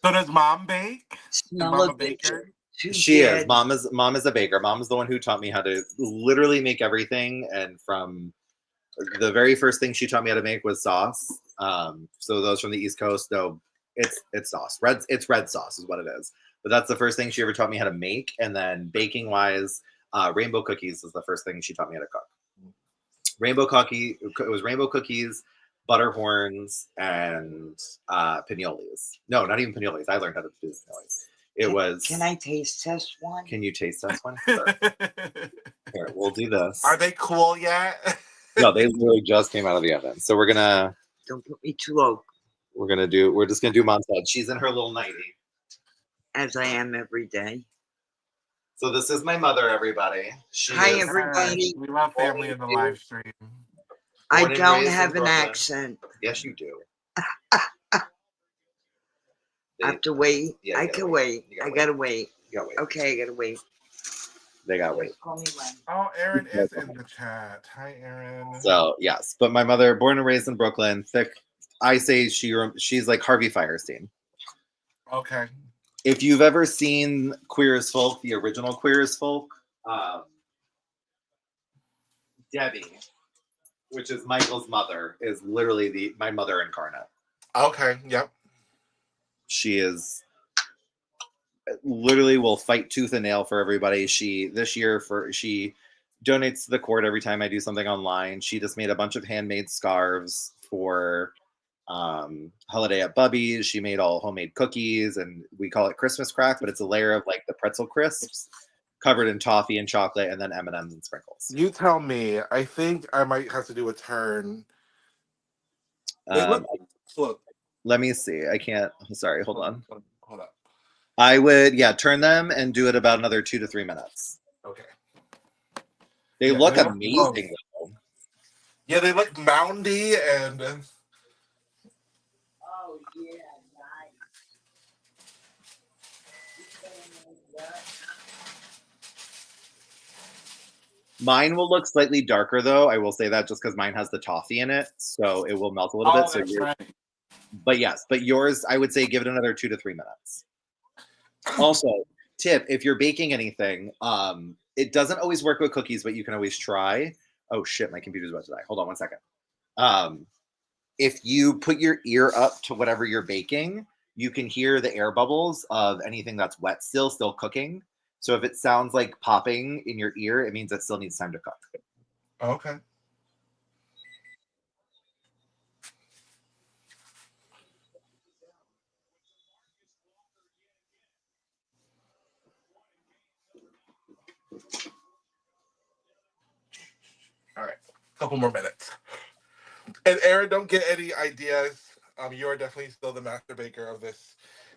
does Mom bake? Is Mom a baker? She is. Mom is a baker. Mom is the one who taught me how to literally make everything. And from the very first thing she taught me how to make was sauce. So those from the East Coast know it's sauce. It's red sauce is what it is. But that's the first thing she ever taught me how to make. And then baking wise, rainbow cookies is the first thing she taught me how to cook. rainbow cookie. It was rainbow cookies, butter horns, and pinoles. No, not even pinoles. I learned how to do pinoles. It was. Can I taste test one? Can you taste test one? Sure. Here, we'll do this. Are they cool yet? No, they literally just came out of the oven. So we're gonna. Don't put me too low. We're just gonna do mom's head. She's in her little nightie. As I am every day. So this is my mother, everybody. Hi, everybody. We love family in the live stream. I don't have an accent. Yes, you do. I have to wait. Yeah, I can wait. I gotta wait. You gotta wait. Okay, I gotta wait. They gotta wait. Call me when. Oh, Erin is in the chat. Hi, Erin. So yes, but my mother, born and raised in Brooklyn, thick. I say she's like Harvey Firestein. Okay. If you've ever seen Queer as Folk, the original Queer as Folk, Debbie, which is Michael's mother, is literally my mother incarnate. Okay. Yep. She is literally will fight tooth and nail for everybody. She donates to the court every time I do something online. She just made a bunch of handmade scarves for holiday at Bubby's. She made all homemade cookies, and we call it Christmas crack, but it's a layer of like the pretzel crisps covered in toffee and chocolate, and then M&Ms and sprinkles. You tell me. I think I might have to do a turn. Look. Let me see. I can't. Sorry. Hold on. Hold up. I would, turn them and do it about another 2 to 3 minutes. Okay. They look amazing, though. Yeah, they look moundy and. Oh yeah, nice. Mine will look slightly darker, though. I will say that just because mine has the toffee in it, so it will melt a little bit. So right. But yours, I would say give it another 2 to 3 minutes. Also, tip, if you're baking anything, it doesn't always work with cookies, but you can always try. Oh shit, my computer's about to die. Hold on 1 second. If you put your ear up to whatever you're baking, you can hear the air bubbles of anything that's wet still cooking. So if it sounds like popping in your ear, it means it still needs time to cook. Okay. All right, a couple more minutes. And Erin, don't get any ideas. You are definitely still the master baker of this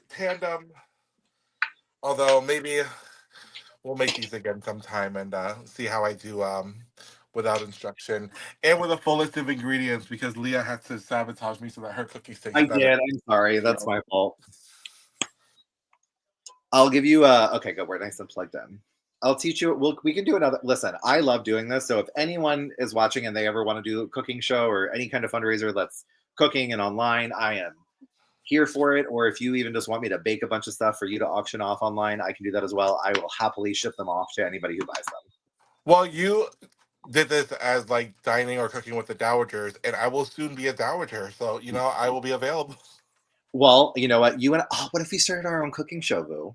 tandem. Although maybe we'll make these again sometime and see how I do without instruction and with a full list of ingredients because Leah had to sabotage me so that her cookies taste better. I did. I'm sorry. That's my fault. I'll give you okay, good. We're nice and plugged in. I'll teach you. We can do another. Listen, I love doing this. So if anyone is watching and they ever want to do a cooking show or any kind of fundraiser that's cooking and online, I am here for it. Or if you even just want me to bake a bunch of stuff for you to auction off online, I can do that as well. I will happily ship them off to anybody who buys them. Well, you did this as like dining or cooking with the dowagers, and I will soon be a dowager. So, I will be available. Well, you know what? What if we started our own cooking show, Boo?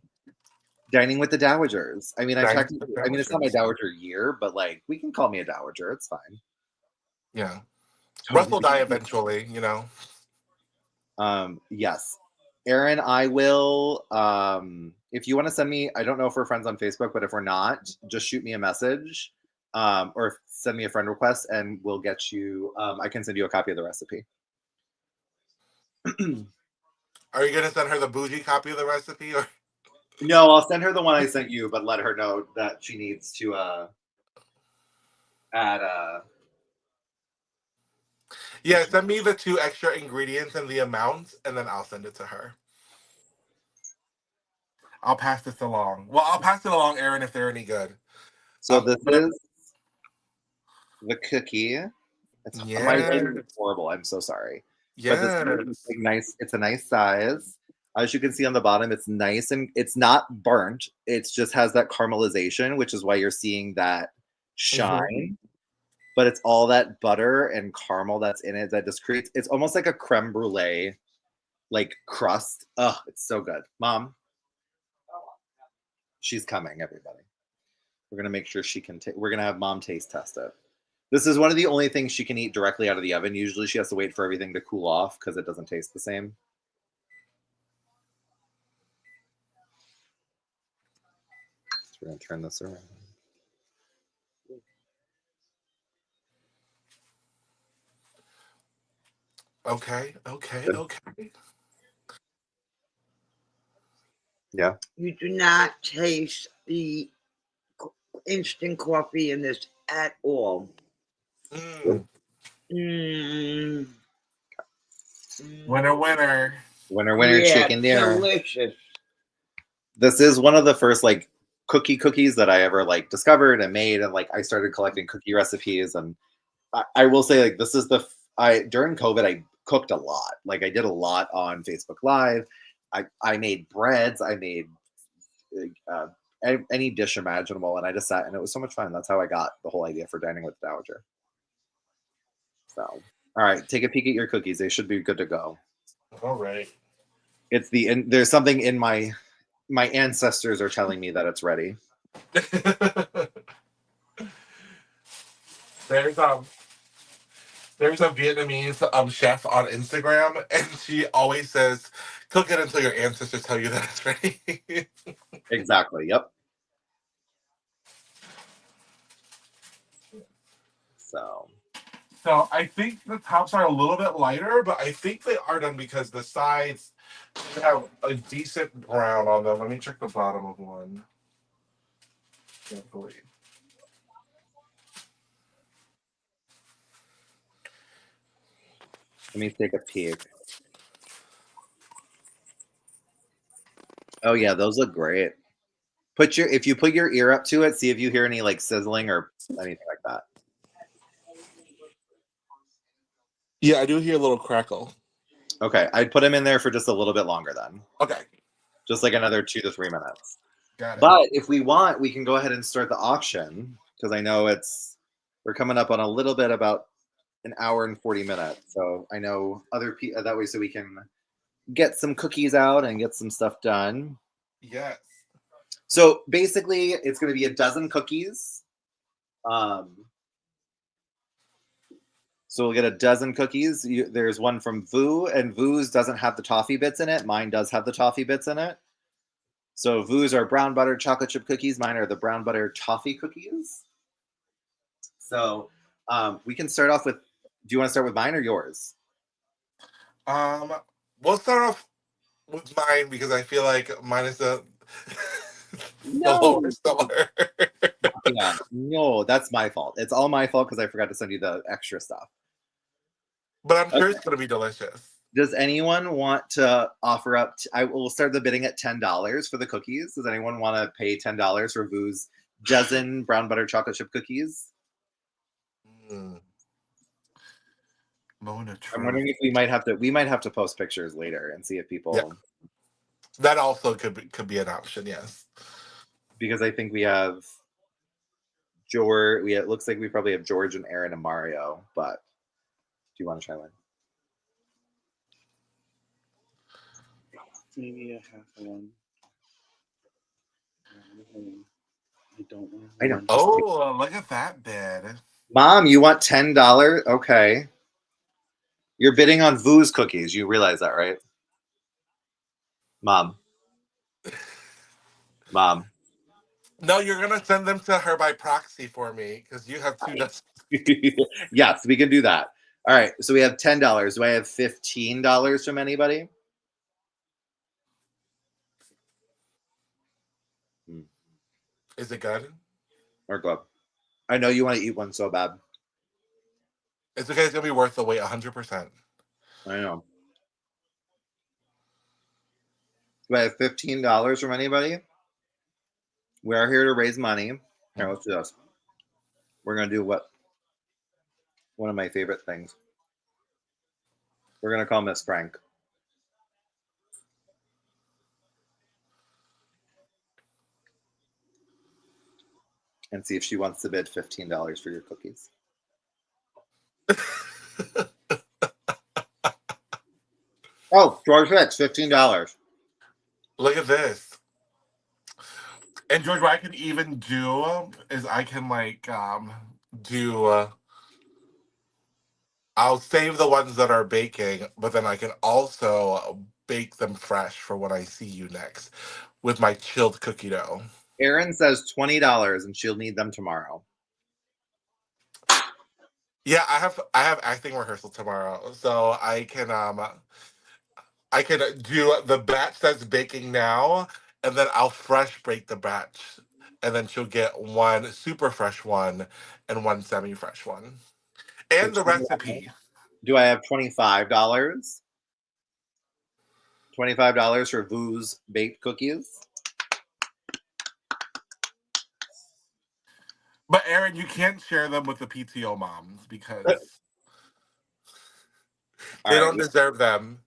Dining with the Dowagers. I mean, it's not my dowager year, but like, we can call me a dowager. It's fine. Yeah. Russ will die eventually, Yes. Erin, I will, if you want to send me, I don't know if we're friends on Facebook, but if we're not, just shoot me a message, or send me a friend request and we'll get you, I can send you a copy of the recipe. Are you going to send her the bougie copy of the recipe or? No, I'll send her the one I sent you, but let her know that she needs to add Yeah, send me the 2 extra ingredients and the amounts, and then I'll send it to her. I'll pass this along. Well, I'll pass it along, Erin, if they're any good. So this is the cookie. My writing is horrible. I'm so sorry. Yeah. But this is nice. It's a nice size. As you can see on the bottom, it's nice and it's not burnt. It just has that caramelization, which is why you're seeing that shine. Mm-hmm. But it's all that butter and caramel that's in it that just creates, it's almost like a creme brulee, like crust. Oh, it's so good. Mom, she's coming, everybody. We're going to make sure she can we're going to have Mom taste test it. This is one of the only things she can eat directly out of the oven. Usually she has to wait for everything to cool off because it doesn't taste the same. So we're going to turn this around. Okay, okay, Good. okay. Yeah. You do not taste the instant coffee in this at all. Mm. Mm. Winner, winner. Winner, Yeah, chicken dinner. delicious. This is one of the first like cookies that I ever like discovered and made, and like I started collecting cookie recipes. And I will say like this is I during COVID I cooked a lot. Like I did a lot on Facebook Live. I made breads. I made uh, any dish imaginable, and I just sat and it was so much fun. That's how I got the whole idea for dining with the Dowager. So, all right, take a peek at your cookies. They should be good to go. All right. It's there's something in my ancestors are telling me that it's ready. there's um there's a Vietnamese chef on Instagram, and she always says, "Cook it until your ancestors tell you that it's ready." Exactly. Yep. So So I think the tops are a little bit lighter, but I think they are done because the sides have a decent brown on them. Let me check the bottom of one. Carefully. let me take a peek. Oh yeah, those look great. If you put your ear up to it, see if you hear any like sizzling or anything like that. Yeah, I do hear a little crackle. Okay, I'd put them in there for just a little bit longer then, Okay, just like another 2 to 3 minutes. got it. But if we want, we can go ahead and start the auction because I know we're coming up on a little bit about an hour and 40 minutes. So I know other people that way, so we can get some cookies out and get some stuff done. Yes. So basically, it's going to be a dozen cookies. Um, so we'll get a dozen cookies. There's one from Vu, and Vu's doesn't have the toffee bits in it. Mine does have the toffee bits in it. So Vu's are brown butter chocolate chip cookies. Mine are the brown butter toffee cookies. So we can start off with. Do you want to start with mine or yours? Um, we'll start off with mine because I feel like mine is the No. lower seller. Yeah. No, that's my fault. It's all my fault because I forgot to send you the extra stuff. But I'm sure Okay. it's gonna be delicious. Does anyone want to offer up? I will start the bidding at $10 for the cookies. Does anyone want to pay $10 for Vu's dozen brown butter chocolate chip cookies? Mm. Mona I'm Truth. wondering if we might have to post pictures later and see if Yeah, people, that also could be an option. Yes. because I think we have George. It looks like we probably have George and Aaron and Mario. But do you want to try one? Maybe a half of one. I don't want I know. one. Oh, look at that bid. Mom, you want $10? Okay. You're bidding on Vu's cookies. You realize that, right? Mom. Mom. No, you're gonna send them to her by proxy for me because you have two dozen. Yes, we can do that. All right. So we have $10. Do I have $15 from anybody? Is it good? Or go. I know you want to eat one so bad. It's okay. It's gonna be worth the wait, 100%. I know. Do I have $15 from anybody? We are here to raise money. Here, let's do this. We're gonna do one of my favorite things. We're gonna call Miss Frank and see if she wants to bid $15 for your cookies. Oh, George Hicks, $15. Look at this. And George, what I can even do is I can like do I'll save the ones that are baking, but then I can also bake them fresh for when I see you next with my chilled cookie dough. Erin says $20 and she'll need them tomorrow. Yeah, I have acting rehearsal tomorrow, so I can do the batch that's baking now, and then I'll fresh bake the batch, and then she'll get one super fresh one and one semi fresh one, So and the recipe. do I have $25? $25 for Vu's baked cookies. But Aaron, you can't share them with the PTO moms All because they right, don't deserve them.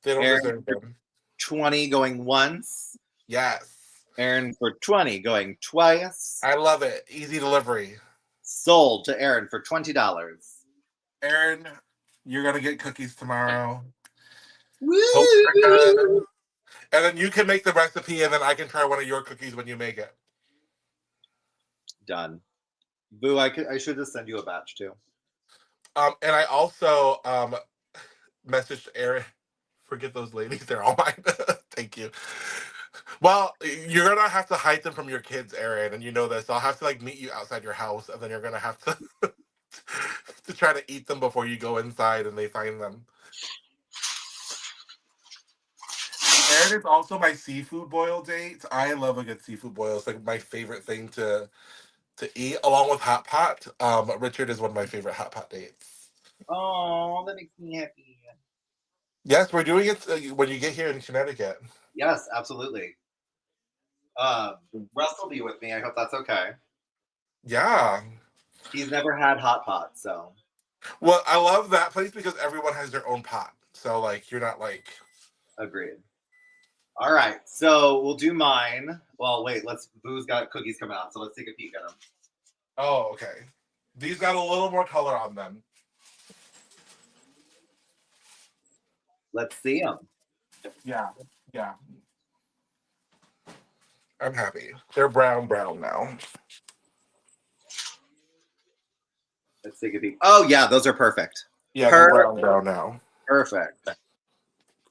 They don't Erin deserve for them. 20 going once. Yes, Erin for 20 going twice. I love it. Easy delivery. Sold to Erin for $20. Aaron, you're gonna get cookies tomorrow. Hope they're good. Woo! And then you can make the recipe, and then I can try one of your cookies when you make it. Done. Vu, I should just send you a batch too. And I also messaged Aaron. Forget those ladies; they're all mine. Thank you. Well, you're gonna have to hide them from your kids, Aaron, and you know this. I'll have to like meet you outside your house, and then you're gonna have to to try to eat them before you go inside and they find them. Aaron is also my seafood boil date. I love a good seafood boil. It's like my favorite thing to eat, along with hot pot. Richard is one of my favorite hot pot dates. Oh, that makes me happy. Yes, we're doing it when you get here in Connecticut. Yes, absolutely. Russ will be with me. I hope that's okay. Yeah. He's never had hot pot, so Well, I love that place because everyone has their own pot. So like you're not like agreed. All right, so we'll do mine. Well, wait, Vu's got cookies coming out, so let's take a peek at them. oh, okay. These got a little more color on them. Let's see them. Yeah. Yeah. I'm happy. They're brown now. Let's take a peek. Oh yeah, those are perfect. Yeah, they're brown now. Perfect.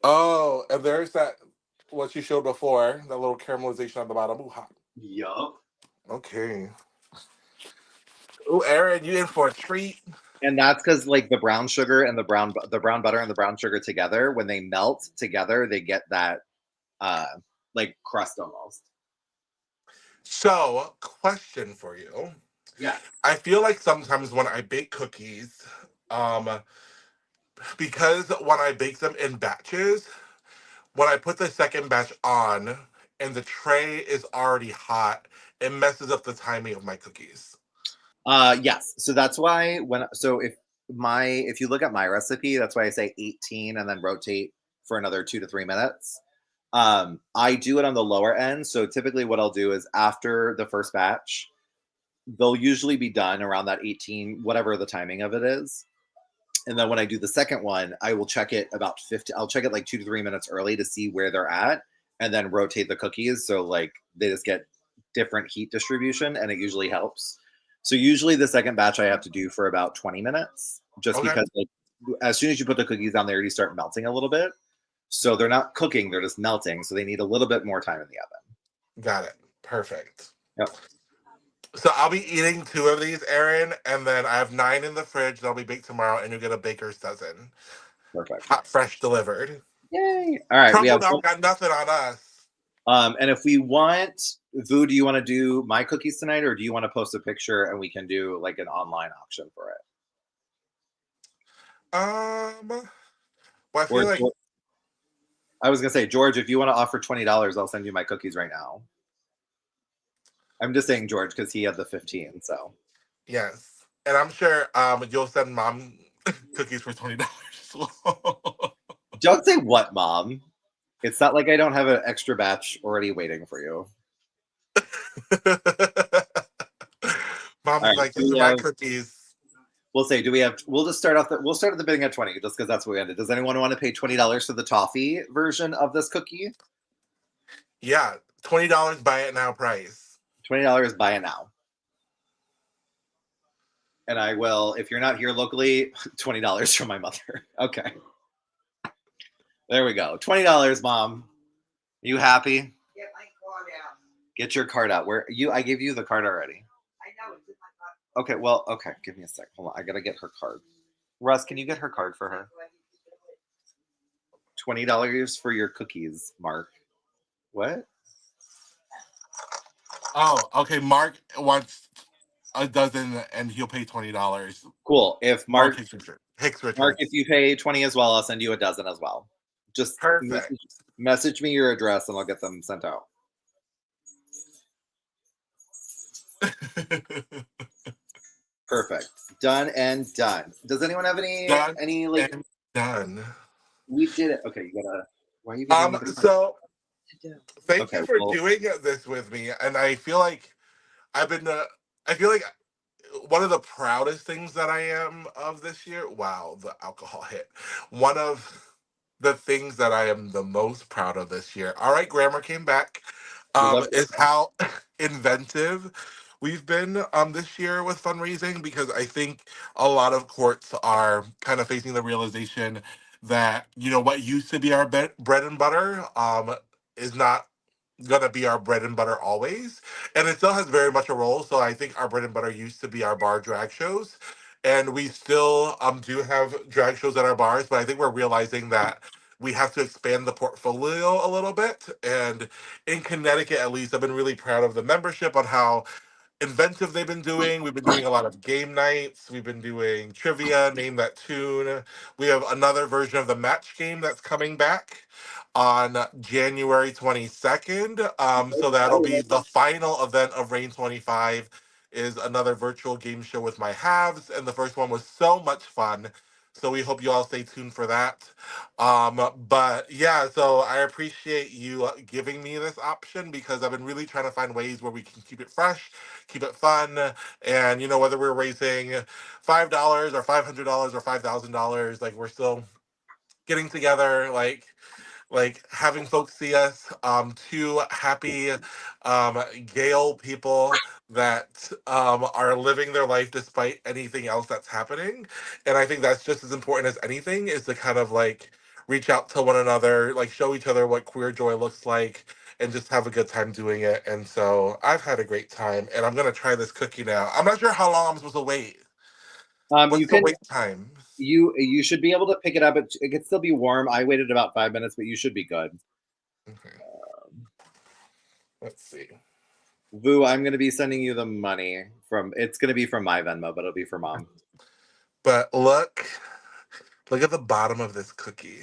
Oh, and there's that what you showed before, that little caramelization on the bottom. Ooh, hot. Yup. Okay. Ooh, Aaron, you in for a treat? And that's because like the brown sugar and the brown butter and the brown sugar together, when they melt together, they get that uh like crust almost. So, question for you. Yeah. I feel like sometimes when I bake cookies, um, because when I bake them in batches, when I put the second batch on and the tray is already hot, it messes up the timing of my cookies. Yes. So that's why if you look at my recipe, that's why I say 18 and then rotate for another 2 to 3 minutes. I do it on the lower end. So typically what I'll do is after the first batch, they'll usually be done around that 18, whatever the timing of it is. And then when I do the second one, I will check it about 50. I'll check it like 2 to 3 minutes early to see where they're at and then rotate the cookies. So like they just get different heat distribution and it usually helps. So usually the second batch I have to do for about 20 minutes just Okay. because like as soon as you put the cookies down, they already start melting a little bit. So they're not cooking, they're just melting. So they need a little bit more time in the oven. Got it. Perfect. Yep. So I'll be eating 2 of these, Aaron, and then I have 9 in the fridge. They'll be baked tomorrow, and you'll get a baker's dozen, Perfect. hot, fresh, delivered. Yay. All right. We Crumble have Dog got nothing on us. and if we want, Vu, do you want to do my cookies tonight, or do you want to post a picture and we can do like an online auction for it? Well, I Or feel like I was gonna say, George, if you want to offer $20, I'll send you my cookies right now. I'm just saying George because he had the 15. So yes, and I'm sure you'll send mom cookies for $20. don't say what, Mom. It's not like I don't have an extra batch already waiting for you. All Mom's right. like, these are my cookies. We'll say, we'll just start off. We'll start at the beginning at 20, just because that's what we ended. Does anyone want to pay $20 for the toffee version of this cookie? Yeah, $20 buy it now price. $20 buy it now. And I will, if you're not here locally, $20 from my mother. Okay. There we go. $20, Mom. You happy? Get my card out. Get your card out. Where you? I gave you the card already. I know it's in my pocket. Okay. Well. Okay. Give me a sec. Hold on. I gotta get her card. Russ, can you get her card for her? $20 for your cookies, Mark. What? Oh, okay. Mark wants a dozen, and he'll pay $20. Cool. If Mark Mark, Hicks Mark, Richards. if you pay 20 as well, I'll send you a dozen as well. Just Perfect. message me your address and I'll get them sent out. Perfect. Done and done. Does anyone have Done any like? and done. We did it. Okay, you gotta. Why are you giving me the card? So thank Okay, you for well, doing this with me, and I feel like I've been. I feel like one of the proudest things that I am of this year. Wow, the alcohol hit. One of the things that I am the most proud of this year. All right, grammar came back. we love Is how inventive we've been this year with fundraising, because I think a lot of courts are kind of facing the realization that what used to be our bread and butter is not gonna be our bread and butter always, and it still has very much a role. So I think our bread and butter used to be our bar drag shows, and we still do have drag shows at our bars, but I think we're realizing that we have to expand the portfolio a little bit. And in Connecticut, at least, I've been really proud of the membership on how inventive they've been doing. We've been doing a lot of game nights. We've been doing trivia, name that tune. We have another version of the match game that's coming back on January 22nd. So that'll be the final event of Rain 25, is another virtual game show with my halves. And the first one was so much fun. So we hope you all stay tuned for that. But yeah, so I appreciate you giving me this option, because I've been really trying to find ways where we can keep it fresh, keep it fun, and whether we're raising $5 or $500 or $5,000, like we're still getting together, like having folks see us, two happy Gale people that are living their life despite anything else that's happening. And I think that's just as important as anything, is to kind of like reach out to one another, like show each other what queer joy looks like, and just have a good time doing it. And so I've had a great time, and I'm gonna try this cookie now. I'm not sure how long I'm supposed to wait. you What's the can wait time? you should be able to pick it up. It could still be warm. I waited about 5 minutes, but you should be good. Okay, let's see. Vu, I'm gonna be sending you the money from. It's gonna be from my Venmo, but it'll be for Mom. But look at the bottom of this cookie.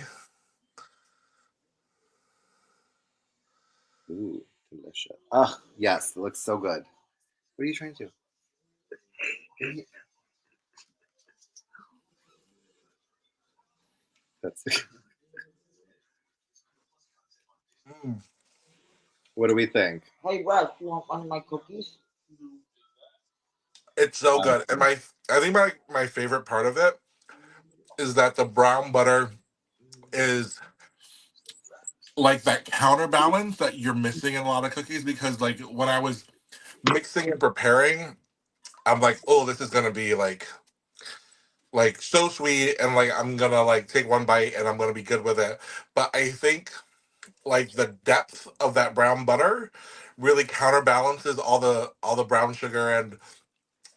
Ooh, delicious. Oh yes, it looks so good. What are you trying to do? That's. Mm, What do we think? Hey, Russ, you want one of my cookies? it's so good. And I think my favorite part of it is that the brown butter is like that counterbalance that you're missing in a lot of cookies, because like when I was mixing and preparing, I'm like, oh, this is gonna be like so sweet, and like I'm gonna like take one bite and I'm gonna be good with it. But I think like the depth of that brown butter really counterbalances all the brown sugar and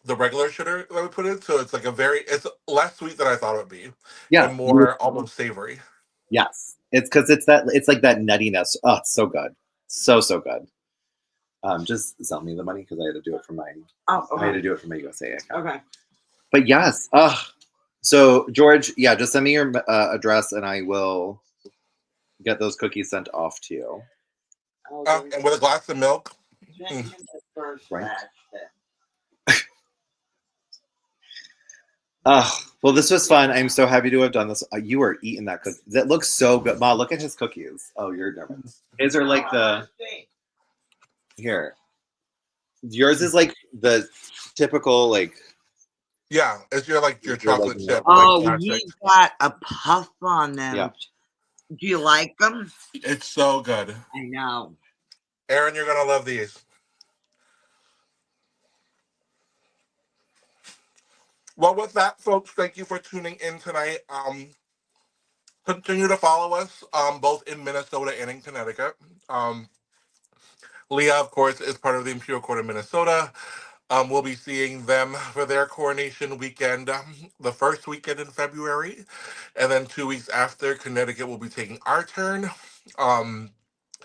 the regular sugar that we put in. So it's like it's less sweet than I thought it would be, Yeah. and more almost savory. Yes. It's because it's like that nuttiness. Oh, it's so good. So good. Just sell me the money because I had to do it for mine. Oh, I had to okay. do it for my USA account. Okay. But yes. So George, yeah, just send me your address and I will get those cookies sent off to you. And with a glass of milk. Send him the first Right. batch then. Well, this was fun. I'm so happy to have done this. You are eating that cookie. That looks so good. Ma, look at his cookies. Oh, you're nervous. His are like the here. Yours is like the typical like. Yeah, it's your You're chocolate like, chip, like Oh, classic. you got a puff on them. Yeah. Do you like them? It's so good. I know. Aaron, you're gonna love these. Well, with that, folks, thank you for tuning in tonight. Continue to follow us, both in Minnesota and in Connecticut. Um, Leah, of course, is part of the Imperial Court of Minnesota. We'll be seeing them for their coronation weekend, the first weekend in February, and then 2 weeks after, Connecticut will be taking our turn. Um,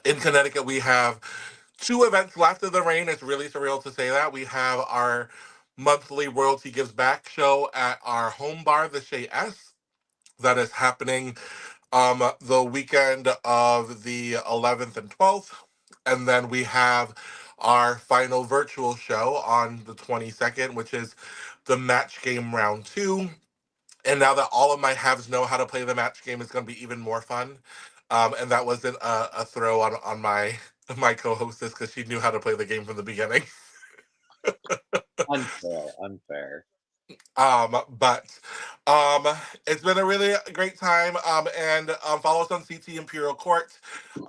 in Connecticut, we have two events left of the reign. It's really surreal to say that. We have our monthly Royalty Gives Back show at our home bar, the Chez S. That is happening the weekend of the 11th and 12th. And then we have our final virtual show on the 22nd, which is the match game round two. And now that all of my halves know how to play the match game, it's going to be even more fun. And that wasn't a throw on my my co-hostess because she knew how to play the game from the beginning. Unfair, unfair. But um, it's been a really great time. And follow us on CT Imperial Court.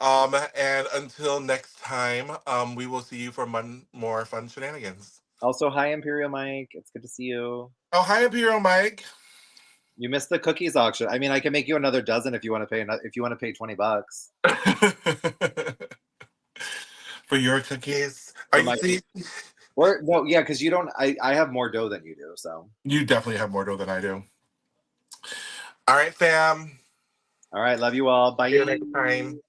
And until next time, we will see you for more fun shenanigans. Also, hi Imperial Mike. It's good to see you. Oh, hi, Imperial Mike. You missed the cookies auction. I mean, I can make you another dozen if you want to pay. If you want to pay $20 For your cookies. Are for you my. see? Or no, yeah, because you don't. I have more dough than you do. So. You definitely have more dough than I do. All right, fam. All right, love you all. Bye. See you next time.